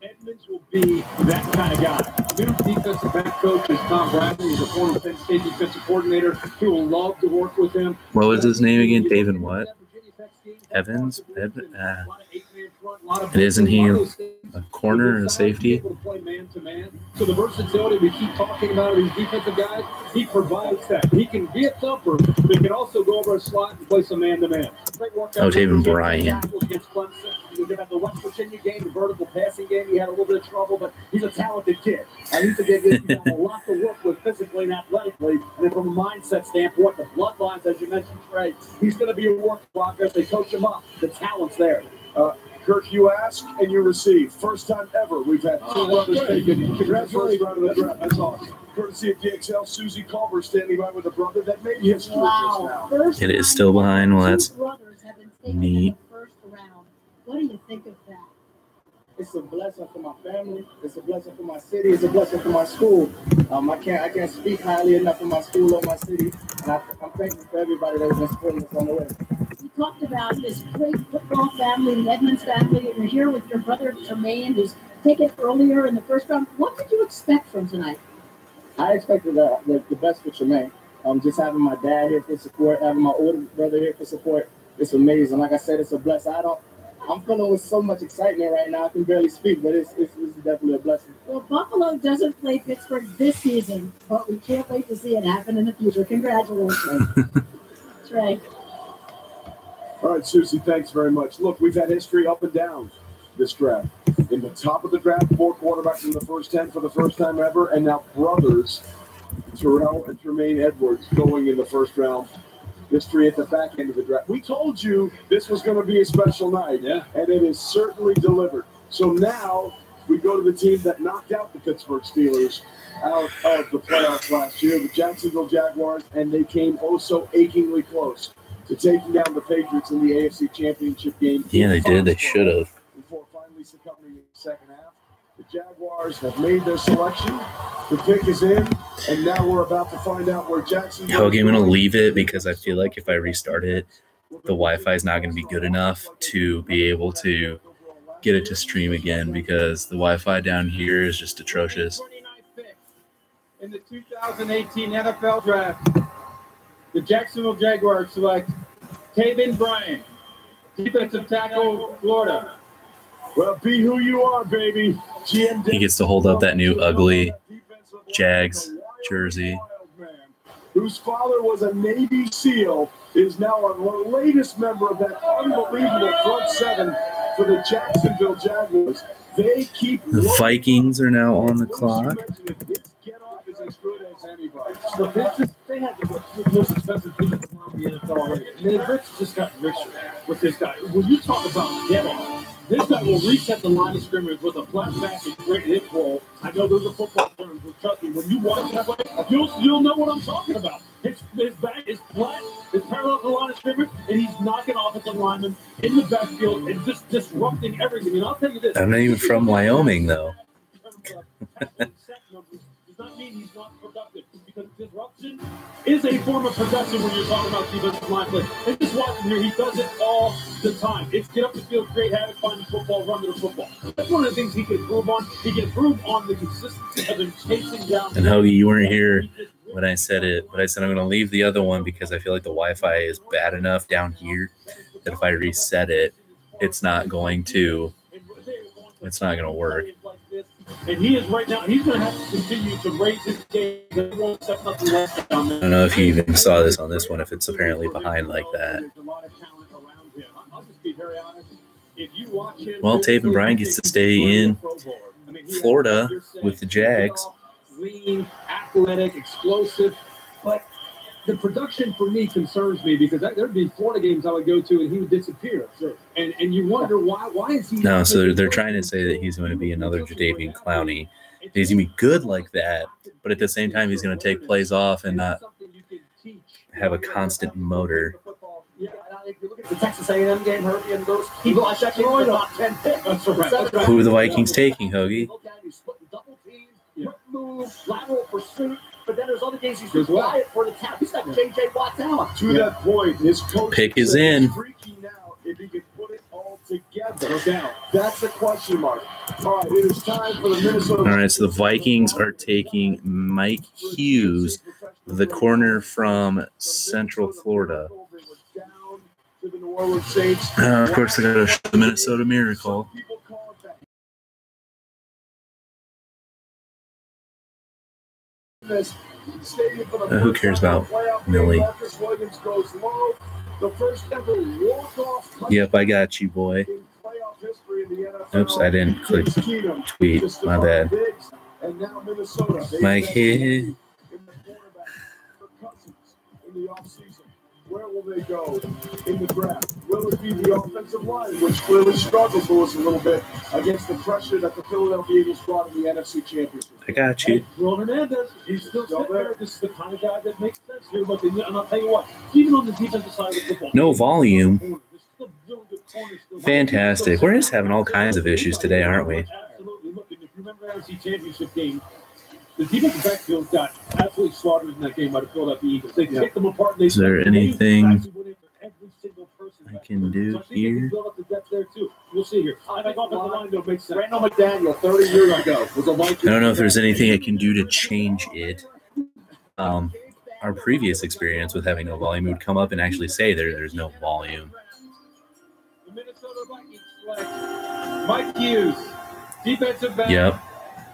Edmonds will be that kind of guy. New defensive back coach is Tom Bradley. He's a former Penn State defensive coordinator. He will love to work with him.
What was his name again? Taven what? Evans? And isn't he a corner or a safety?
So the versatility we keep talking about these defensive guys, he provides that. He can be a thumper, but he can also go over a slot and play some man-to-man.
Oh, Taven Bryan.
You have the West Virginia game, the vertical passing game. He had a little bit of trouble, but he's a talented kid. And he's got a lot to work with physically and athletically. And then from a mindset standpoint, the bloodlines, as you mentioned, Trey, he's going to be a work in progress. They coach him up. The talent's there.
Kirk, you ask and you receive. First time ever we've had two brothers taken. Congratulations round of the draft. That's awesome. Courtesy of DXL, Susie Culver standing by with a brother that made history just now.
It is still behind. Well, that's neat.
What do you think of that?
It's a blessing for my family. It's a blessing for my city. It's a blessing for my school. I can't speak highly enough of my school or my city. And I'm thankful for everybody that's been supporting us on the way.
You talked about this great football family, the Edmonds family, and you're here with your brother Jermaine, who's taken earlier in the first round. What did you expect from tonight?
I expected the best for Jermaine. Just having my dad here for support, having my older brother here for support. It's amazing. Like I said, it's a blessing. I'm feeling with so much excitement right now. I can barely speak, but it's definitely a blessing.
Well, Buffalo doesn't play Pittsburgh this season, but we can't wait to see it happen in the future. Congratulations, Trey.
All right, Susie, thanks very much. Look, we've had history up and down this draft. In the top of the draft, 4 quarterbacks in the first 10 for the first time ever, and now brothers, Terrell and Tremaine Edwards, going in the first round. History at the back end of the draft. We told you this was going to be a special night, and it is certainly delivered. So now we go to the team that knocked out the Pittsburgh Steelers out of the playoffs last year, the Jacksonville Jaguars, and they came oh so achingly close to taking down the Patriots in the AFC Championship game.
Yeah, they did. They should have.
Before finally succumbing in the second half. The Jaguars have made their selection. The pick is in, and now we're about to find out where Jacksonville.
Okay, I'm going to leave it because I feel like if I restart it, the Wi-Fi is not going to be good enough to be able to get it to stream again because the Wi-Fi down here is just atrocious.
In the 2018 NFL Draft, the Jacksonville Jaguars select Taven Bryan, defensive tackle, Florida.
Well, be who you are, baby.
He gets to hold up that new ugly Jags jersey.
Whose father was a Navy SEAL, is now our latest member of that unbelievable front seven for the Jacksonville Jaguars. They keep
the Vikings are now on the clock.
They had the most expensive defensive line in the NFL already. I mean, Rich just got richer with this guy. When you talk about get off, this guy will reset the line of scrimmage with a flat back and great hit roll. I know those are football terms, but trust me, when you watch that play, you'll know what I'm talking about. His back is flat, it's parallel to the line of scrimmage, and he's knocking offensive linemen in the backfield and just disrupting everything. And I'll tell you this.
I'm not even from Wyoming, though.
Does not mean he's not productive, because disruption is a form of production when you're talking about defensive line play. And just watch him here, he does it all the time. It's get up the field, create havoc, find the football, run to the football. That's one of the things he can improve on. He can improve on the consistency of him chasing down.
And Hoagie, you weren't here when I said it, but I said I'm going to leave the other one because I feel like the Wi-Fi is bad enough down here that if I reset it, it's not going to work.
And he is right now, he's going to have to continue to raise his game.
I don't know if you even saw this on this one, if it's apparently behind like that. Well, Taven Bryan gets to stay in Florida with the Jags.
Lean, athletic, explosive, but the production for me concerns me because there'd be Florida games I would go to and he would disappear. Sure. And you wonder why is he?
No, so they're trying to say that he's going to be another Jadeveon Clowney. He's going to be good like that, but at the same time, he's going to take plays off and not have a constant motor.
Yeah, if you look at the Texas A&M game, Herbie and those, he blocked that game about 10 picks. That's right.
Who are the Vikings taking, Hoagie?
Move, lateral pursuit, but then there's other games he's just quiet for the tap. He's got J.J. Watt out.
To that point, his coach
pick is in.
freaking out if he could No doubt. That's a question mark. All right, it is time for the Minnesota.
All right, so the Vikings are taking Mike Hughes, the corner from Central Florida. Of course, they got to show the Minnesota Miracle. Who cares about Millie? Yep, I got you, boy. Oops, I didn't click tweet. My bad. Mike Hughes.
Where will they go in the draft? Will it be the offensive line, which clearly struggled for us a little bit against the pressure that the Philadelphia Eagles brought in the NFC Championship?
I got you.
Will Hernandez, he's still there. This is the kind of guy that makes sense here. But and I'll tell you what, even on the defensive side of the football,
no volume. Fantastic. We're just having all kinds of issues today, aren't we?
Absolutely. Look, if you remember the NFC Championship game, the defensive backfield got absolutely slaughtered in that game by the Philadelphia Eagles. They picked them apart.
Is there anything I can do here?
We'll see here. I think offensive line don't make sense. Randall McDaniel, 30 years ago, was a Viking.
I don't know if there's anything I can do to change it. Our previous experience with having no volume would come up and actually say there's no volume.
The Minnesota Vikings select Mike Hughes, defensive back.
Yep.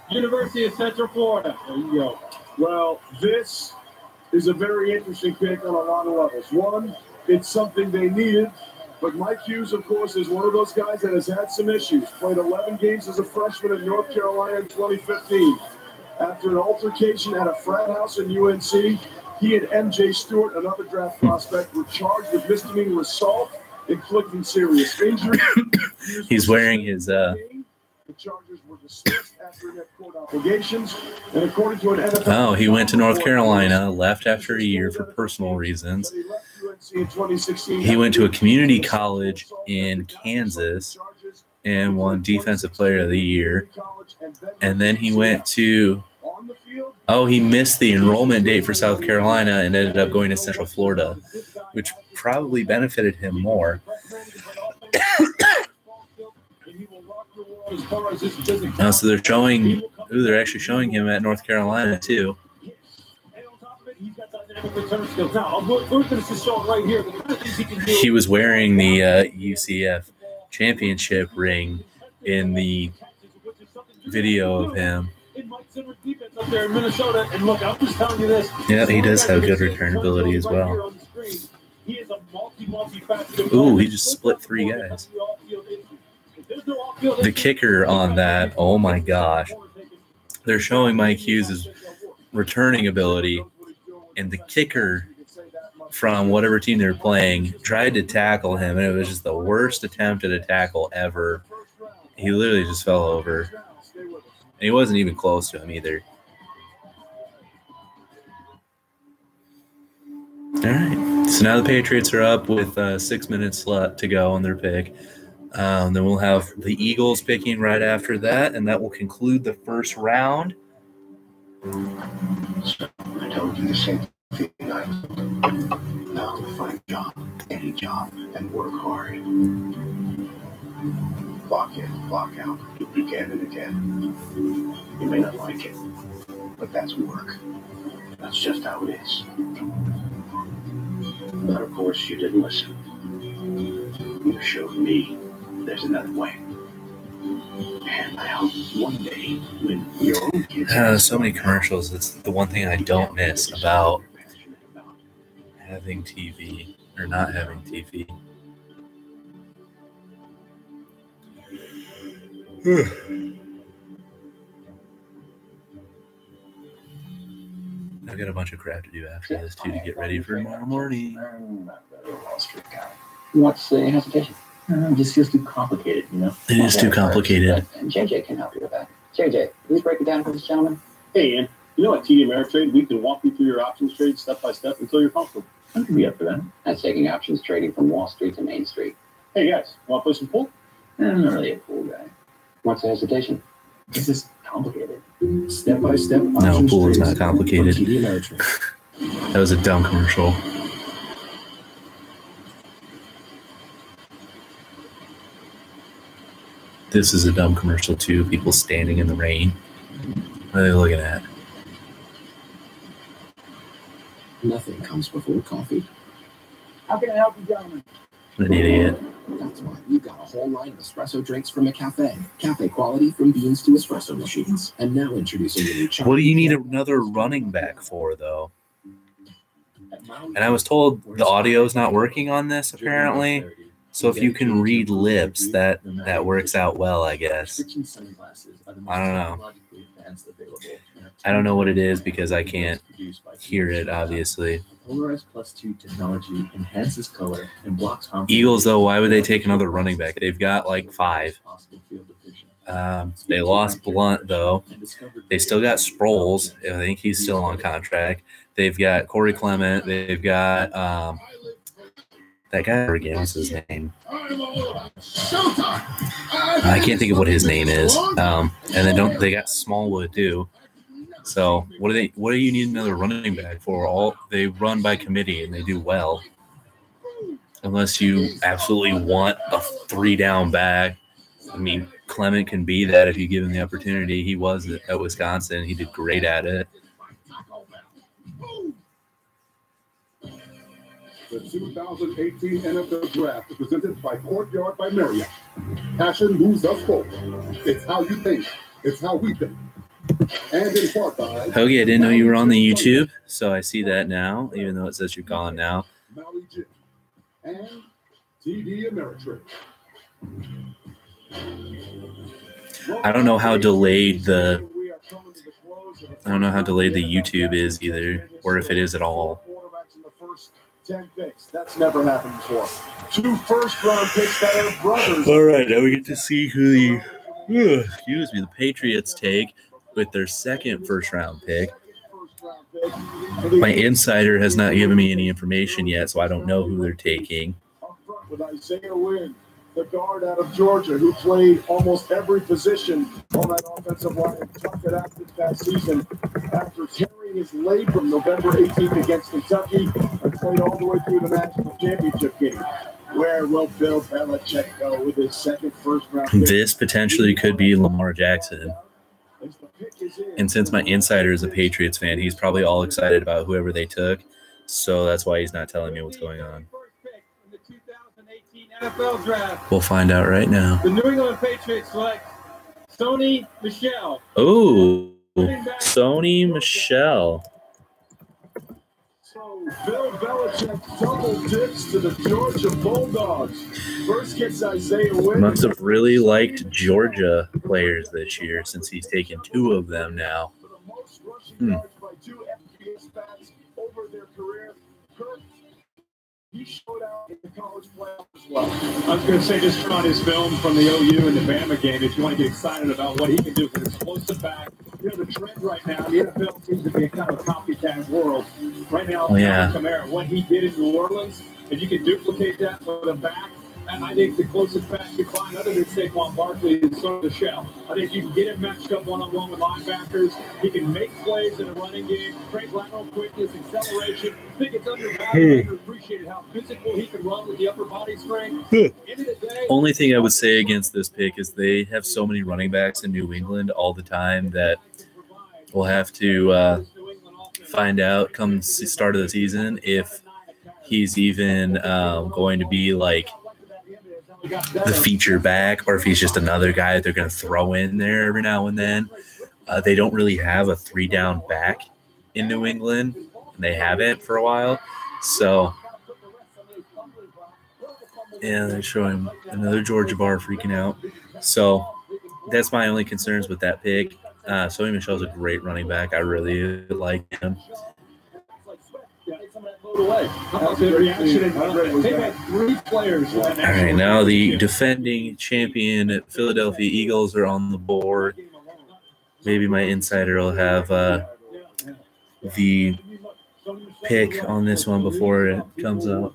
University of Central Florida.
There you go. Well, this is a very interesting pick on a lot of levels. One, it's something they needed, but Mike Hughes, of course, is one of those guys that has had some issues. Played 11 games as a freshman in North Carolina in 2015. After an altercation at a frat house in UNC, he and MJ Stewart, another draft prospect, were charged with misdemeanor assault, inflicting serious injury.
He's wearing his
The charges were dismissed after he met court obligations, and according to an NFL.
Oh, he went to North Carolina, left after a year for personal reasons. He went to a community college in Kansas and won Defensive Player of the Year. And then he went to, he missed the enrollment date for South Carolina and ended up going to Central Florida, which probably benefited him more. So they're showing, they're actually showing him at North Carolina too. He was wearing the UCF championship ring in the video of him. Yeah, he does have good return ability as well. Ooh, he just split 3 guys. The kicker on that, oh my gosh. They're showing Mike Hughes' returning ability, and the kicker from whatever team they're playing tried to tackle him, and it was just the worst attempt at a tackle ever. He literally just fell over. And he wasn't even close to him either. All right. So now the Patriots are up with 6 minutes to go on their pick. Then we'll have the Eagles picking right after that, and that will conclude the first round.
So I told you the same thing. Now to find a job, any job, and work hard. Clock in, clock out, do it again and again. You may not like it, but that's work. That's just how it is. But of course, you didn't listen. You showed me there's another way. And I hope one day when your own kids...
so many commercials. It's the one thing I don't miss about having TV or not having TV. I've got a bunch of crap to do after this too to get ready for tomorrow morning.
What's the hesitation? It just feels too complicated, you know?
It is too complicated.
And JJ can help you with that. JJ, please break it down for this gentleman.
Hey, Ian. You know, at TD Ameritrade, we can walk you through your options trade step by step until you're comfortable.
I can be up for that. That's taking options trading from Wall Street to Main Street.
Hey, guys, want to play some pool?
I'm not really a pool guy. What's the hesitation? This is complicated.
Step by step.
No, pool is not complicated. That was a dumb commercial. This is a dumb commercial too. People standing in the rain. What are they looking at?
Nothing comes before coffee.
How can I help you, gentlemen?
An idiot.
That's why we've got a whole line of espresso drinks from a cafe. Cafe quality from beans to espresso machines. And now introducing the new chocolate.
What do you need another running back for, though? And I was told the audio is not working on this, apparently. So if you can read lips, that works out well, I guess. I don't know. I don't know what it is because I can't hear it, obviously.
Polarized +2 technology enhances color and blocks harmful.
Eagles, though, why would they take another running back? They've got like 5. They lost Blunt, though. They still got Sproles. I think he's still on contract. They've got Corey Clement. They've got that guy again. What's his name? I can't think of what his name is. And they got Smallwood too. So what do you need another running back for? They run by committee and they do well. Unless you absolutely want a 3-down back. I mean, Clement can be that if you give him the opportunity. He was at Wisconsin. He did great at it.
The 2018 NFL Draft is presented by Courtyard by Marriott. Passion moves us forward. It's how you think. It's how we think. And in part by
Hoagie, I didn't know you were on the YouTube, so I see that now, even though it says you're gone now.
Maui Jim and TD Ameritrade.
I don't know how delayed the YouTube is either, or if it is at all.
10 picks. That's never happened before. 2 first-round picks that are brothers.
All right, now we get to see who the Patriots take with their second first-round pick. My insider has not given me any information yet, so I don't know who they're taking.
With Isaiah Wynn, the guard out of Georgia, who played almost every position on that offensive line and toughed it out this past season after tearing his labrum November 18th against Kentucky and played all the way through the national championship game. Where will Bill Belichick go with his second first-round pick?
This potentially could be Lamar Jackson. And since my insider is a Patriots fan, he's probably all excited about whoever they took. So that's why he's not telling me what's going on.
NFL Draft.
We'll find out right now.
The New England Patriots select Sony Michel.
Oh, Sony Michel.
So Bill Belichick double dips to the Georgia Bulldogs. First gets Isaiah Wynn.
Must have really liked Georgia players this year since he's taken 2 of them now.
Over their career. He showed out in the college playoffs as well.
I was going to say, just turn on his film from the OU and the Bama game if you want to get excited about what he can do with an explosive back. You know, the trend right now, the NFL seems to be a kind of a copycat world. Right now, Kamara, what he did in New Orleans, if you can duplicate that with a back, and I think the closest back you find other than Saquon Barkley is Sony Michel. I think you can get him matched up one-on-one with linebackers. He can make plays in a running game, great lateral quickness, acceleration. I think it's undervalued. I appreciated how physical he can run with the upper body strength.
Only thing I would say against this pick is they have so many running backs in New England all the time that we'll have to find out come the start of the season if he's even going to be like the feature back, or if he's just another guy that they're going to throw in there every now and then. They don't really have a 3-down back in New England, and they haven't for a while. So, yeah, they're showing another Georgia bar freaking out. So that's my only concerns with that pick. Sony Michel's a great running back. I really like him.
All right,
now the defending champion Philadelphia Eagles are on the board. Maybe my insider will have the pick on this one before it comes out.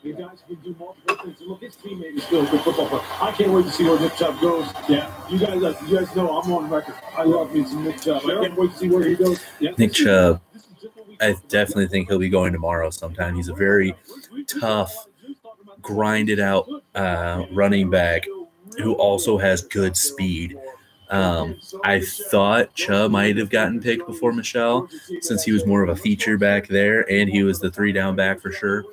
You guys can do multiple things. Look, his teammate is still a good football player. I can't wait to see where Nick Chubb goes. Yeah, you guys know I'm on record. I love me some Nick Chubb. I can't wait to see where he goes. Yeah.
Nick Chubb, I definitely think he'll be going tomorrow sometime. He's a very tough, grinded out running back. who also has good speed. I thought Chubb might have gotten picked before Michelle since he was more of a feature back there, and he was the 3-down back for sure.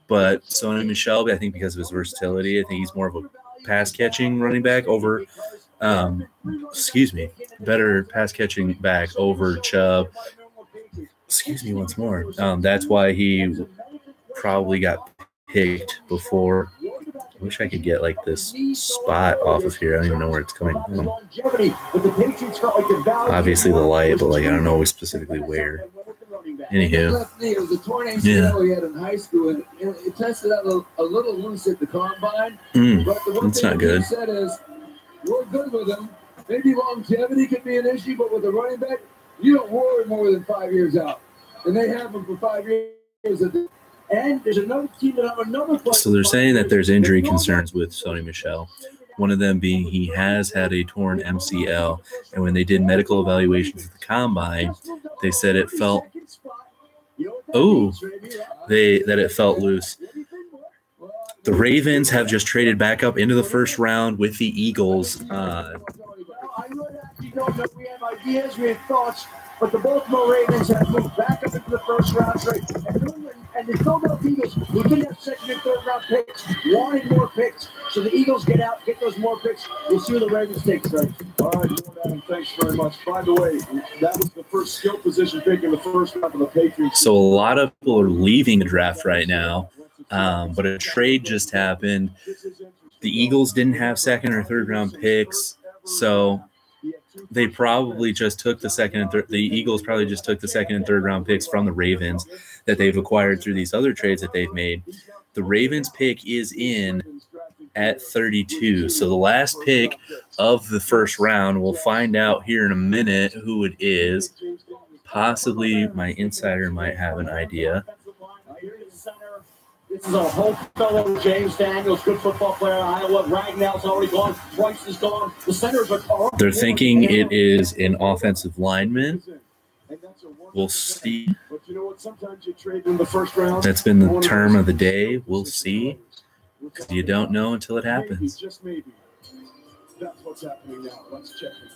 But Sony Michel, I think because of his versatility, I think he's more of a pass-catching running back over better pass-catching back over Chubb. Excuse me once more. That's why he probably got picked before. I wish I could get like this spot off of here. I don't even know where it's coming from. Obviously the light, but like I don't know specifically where. Anywho,
It was a torn ACL he had in high school, and it tested out a little loose at the combine. But the one
that's
thing
not good.
he said is, we're good with him. Maybe longevity could be an issue, but with a running back, you don't worry more than 5 years out. And they have him for 5 years. And there's another team that have another player.
So they're saying that there's injury concerns with Sony Michel. One of them being he has had a torn MCL, and when they did medical evaluations at the combine, they said it felt that it felt loose. The Ravens have just traded back up into the first round with the Eagles.
We have ideas, we have thoughts, but the Baltimore Ravens have moved back up into the first round trade. And the Philadelphia Eagles, who didn't have second and third round picks, wanted more picks. So the Eagles get out, get those more picks. We'll see what the Ravens take, sir.
All right, Adam, thanks very much. By the way, that was the first skill position pick in the first round of the Patriots.
So a lot of people are leaving the draft right now, but a trade just happened. The Eagles didn't have second or third round picks, so they probably just took the second and third. The Eagles probably just took the second and third round picks from the Ravens that they've acquired through these other trades that they've made. The Ravens pick is in at 32. So the last pick of the first round, we'll find out here in a minute who it is. Possibly my insider might have an idea.
This is our whole fellow James Daniels, good football player in Iowa. Ragnall's already gone. Price is gone. The centers are.
They're thinking it is an offensive lineman. We'll see.
But you know what? Sometimes you trade in the first round.
That's been the term of the day. We'll see. You don't know until it happens.
Just maybe. That's what's happening now. Let's check it.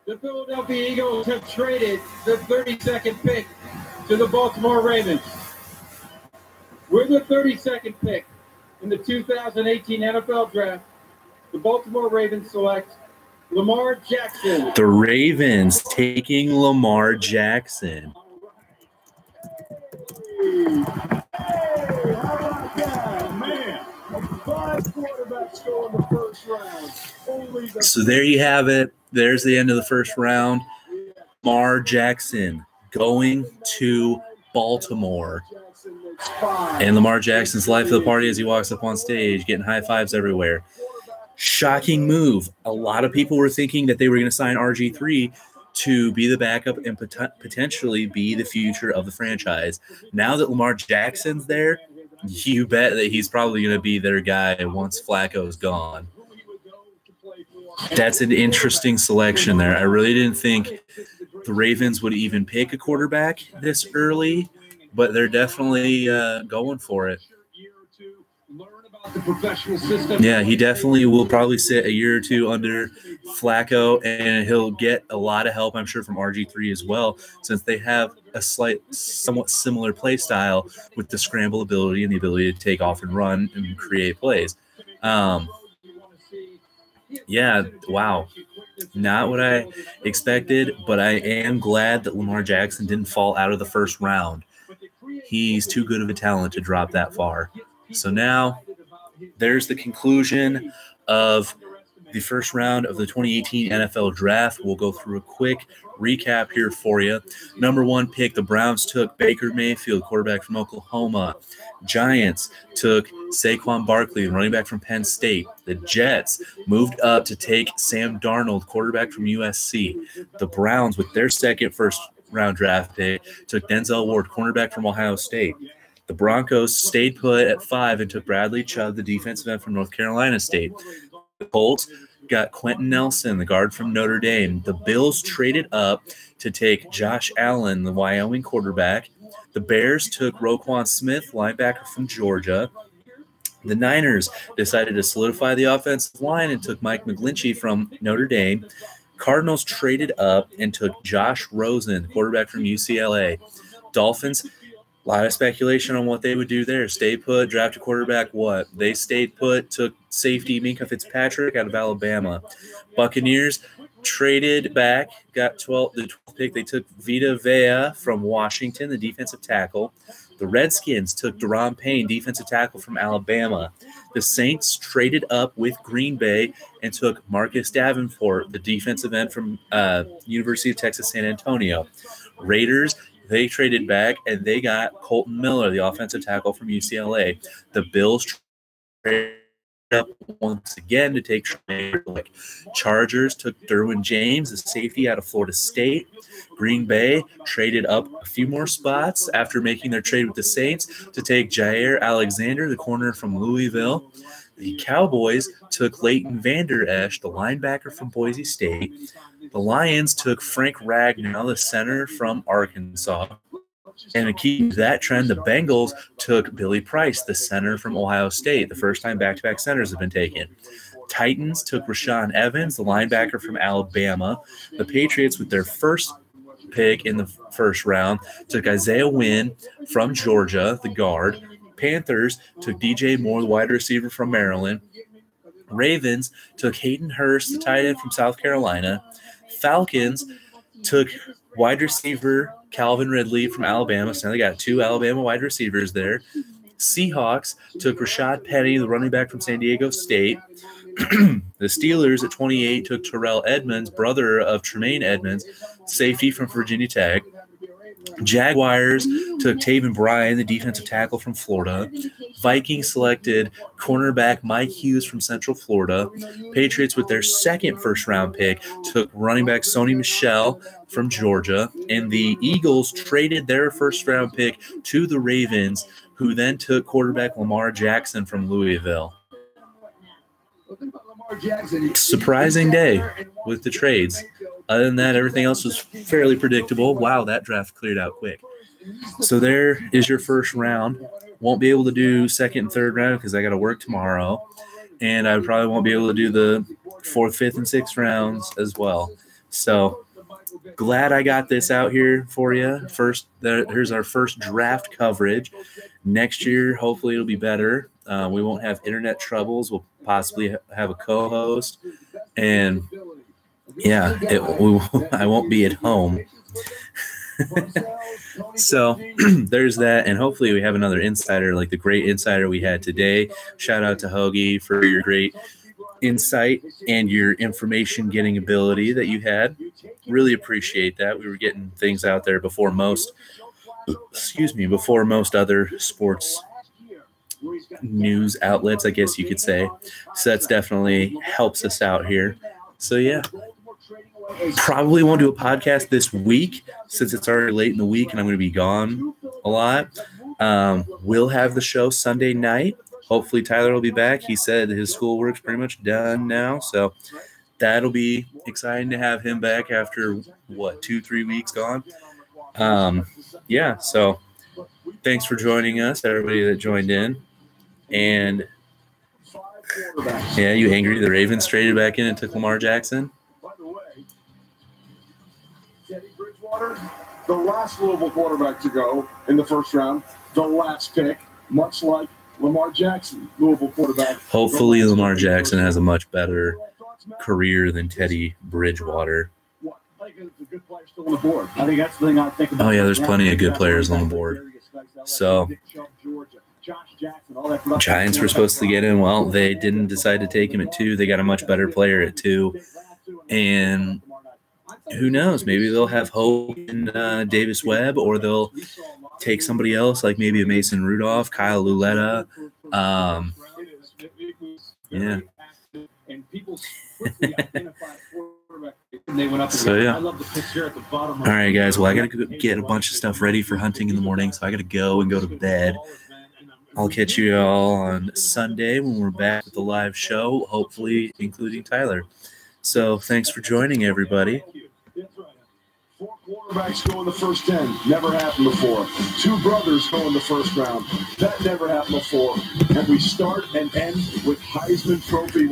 The Philadelphia Eagles have traded the 32nd pick to the Baltimore Ravens. With the 32nd pick in the 2018 NFL Draft, the Baltimore Ravens select Lamar Jackson.
The Ravens taking Lamar Jackson.
Hey, how about that, man? 5 quarterbacks go in the first round.
So there you have it. There's the end of the first round. Lamar Jackson going to Baltimore. And Lamar Jackson's life of the party as he walks up on stage, getting high fives everywhere. Shocking move. A lot of people were thinking that they were going to sign RG3 to be the backup and potentially be the future of the franchise. Now that Lamar Jackson's there, you bet that he's probably going to be their guy once Flacco's gone. That's an interesting selection there. I really didn't think the Ravens would even pick a quarterback this early, but they're definitely going for it. Yeah, he definitely will probably sit a year or two under Flacco, and he'll get a lot of help, I'm sure, from RG3 as well, since they have a somewhat similar play style with the scramble ability and the ability to take off and run and create plays. Yeah, wow. Not what I expected, but I am glad that Lamar Jackson didn't fall out of the first round. He's too good of a talent to drop that far. So now there's the conclusion of the first round of the 2018 NFL Draft. We'll go through a quick recap here for you. Number 1 pick, the Browns took Baker Mayfield, quarterback from Oklahoma. Giants took Saquon Barkley, running back from Penn State. The Jets moved up to take Sam Darnold, quarterback from USC. The Browns, with their second first-round draft pick, took Denzel Ward, cornerback from Ohio State. The Broncos stayed put at 5 and took Bradley Chubb, the defensive end from North Carolina State. The Colts got Quentin Nelson, the guard from Notre Dame. The Bills traded up to take Josh Allen, the Wyoming quarterback. The Bears took Roquan Smith, linebacker from Georgia. The Niners decided to solidify the offensive line and took Mike McGlinchey from Notre Dame. Cardinals traded up and took Josh Rosen, quarterback from UCLA. Dolphins, a lot of speculation on what they would do there. Stay put, draft a quarterback, what? They stayed put, took safety Minka Fitzpatrick out of Alabama. Buccaneers traded back, got the 12th pick. They took Vita Vea from Washington, the defensive tackle. The Redskins took Deron Payne, defensive tackle from Alabama. The Saints traded up with Green Bay and took Marcus Davenport, the defensive end from University of Texas San Antonio. Raiders, they traded back and they got Colton Miller, the offensive tackle from UCLA. The Bills traded up once again to take Trey. Chargers took Derwin James, the safety out of Florida State. Green Bay traded up a few more spots after making their trade with the Saints to take Jair Alexander, the corner from Louisville. The Cowboys took Leighton Vander Esch, the linebacker from Boise State. The Lions took Frank Ragnow, the center from Arkansas. And to keep that trend, the Bengals took Billy Price, the center from Ohio State, the first time back-to-back centers have been taken. Titans took Rashaan Evans, the linebacker from Alabama. The Patriots, with their first pick in the first round, took Isaiah Wynn from Georgia, the guard. Panthers took DJ Moore, the wide receiver from Maryland. Ravens took Hayden Hurst, the tight end from South Carolina. Falcons took wide receiver Calvin Ridley from Alabama. So now they got 2 Alabama wide receivers there. Seahawks took Rashad Penny, the running back from San Diego State. The Steelers at 28 took Terrell Edmonds, brother of Tremaine Edmonds, safety from Virginia Tech. Jaguars took Taven Bryan, the defensive tackle from Florida. Vikings selected cornerback Mike Hughes from Central Florida. Patriots, with their second first-round pick, took running back Sony Michel from Georgia. And the Eagles traded their first-round pick to the Ravens, who then took quarterback Lamar Jackson from Louisville. Surprising day with the trades. Other than that, everything else was fairly predictable. Wow, that draft cleared out quick. So there is your first round. Won't be able to do second and third round because I got to work tomorrow. And I probably won't be able to do the 4th, 5th, and 6th rounds as well. So glad I got this out here for you. Here's our first draft coverage. Next year, hopefully it'll be better. We won't have internet troubles. We'll possibly have a co-host. And yeah, I won't be at home. So there's that. And hopefully we have another insider like the great insider we had today. Shout out to Hoagie for your great insight and your information getting ability that you had. Really appreciate that. We were getting things out there before most other sports news outlets, I guess you could say. So that's definitely helps us out here. So yeah, probably won't do a podcast this week since it's already late in the week and I'm going to be gone a lot. We'll have the show Sunday night. Hopefully Tyler will be back. He said his schoolwork's pretty much done now, so that'll be exciting to have him back after 2-3 weeks gone. Yeah, so thanks for joining us, everybody that joined in. And yeah, you angry? The Ravens traded back in and took Lamar Jackson.
Teddy Bridgewater, the last Louisville quarterback to go in the first round, the last pick, much like Lamar Jackson, Louisville quarterback.
Hopefully Lamar Jackson has a much better career than Teddy Bridgewater.
I think that's the thing I think about.
Oh, yeah, there's plenty of good players on the board. So Giants were supposed to get him. Well, they didn't decide to take him at 2. They got a much better player at 2. And who knows? Maybe they'll have hope in Davis Webb, or they'll take somebody else, like maybe a Mason Rudolph, Kyle Luletta. Yeah. So, yeah. All right, guys. Well, I got to get a bunch of stuff ready for hunting in the morning, so I got to go and go to bed. I'll catch you all on Sunday when we're back with the live show, hopefully including Tyler. So thanks for joining, everybody.
Quarterbacks go in the first 10. Never happened before. 2 brothers go in the first round. That never happened before. And we start and end with Heisman Trophy.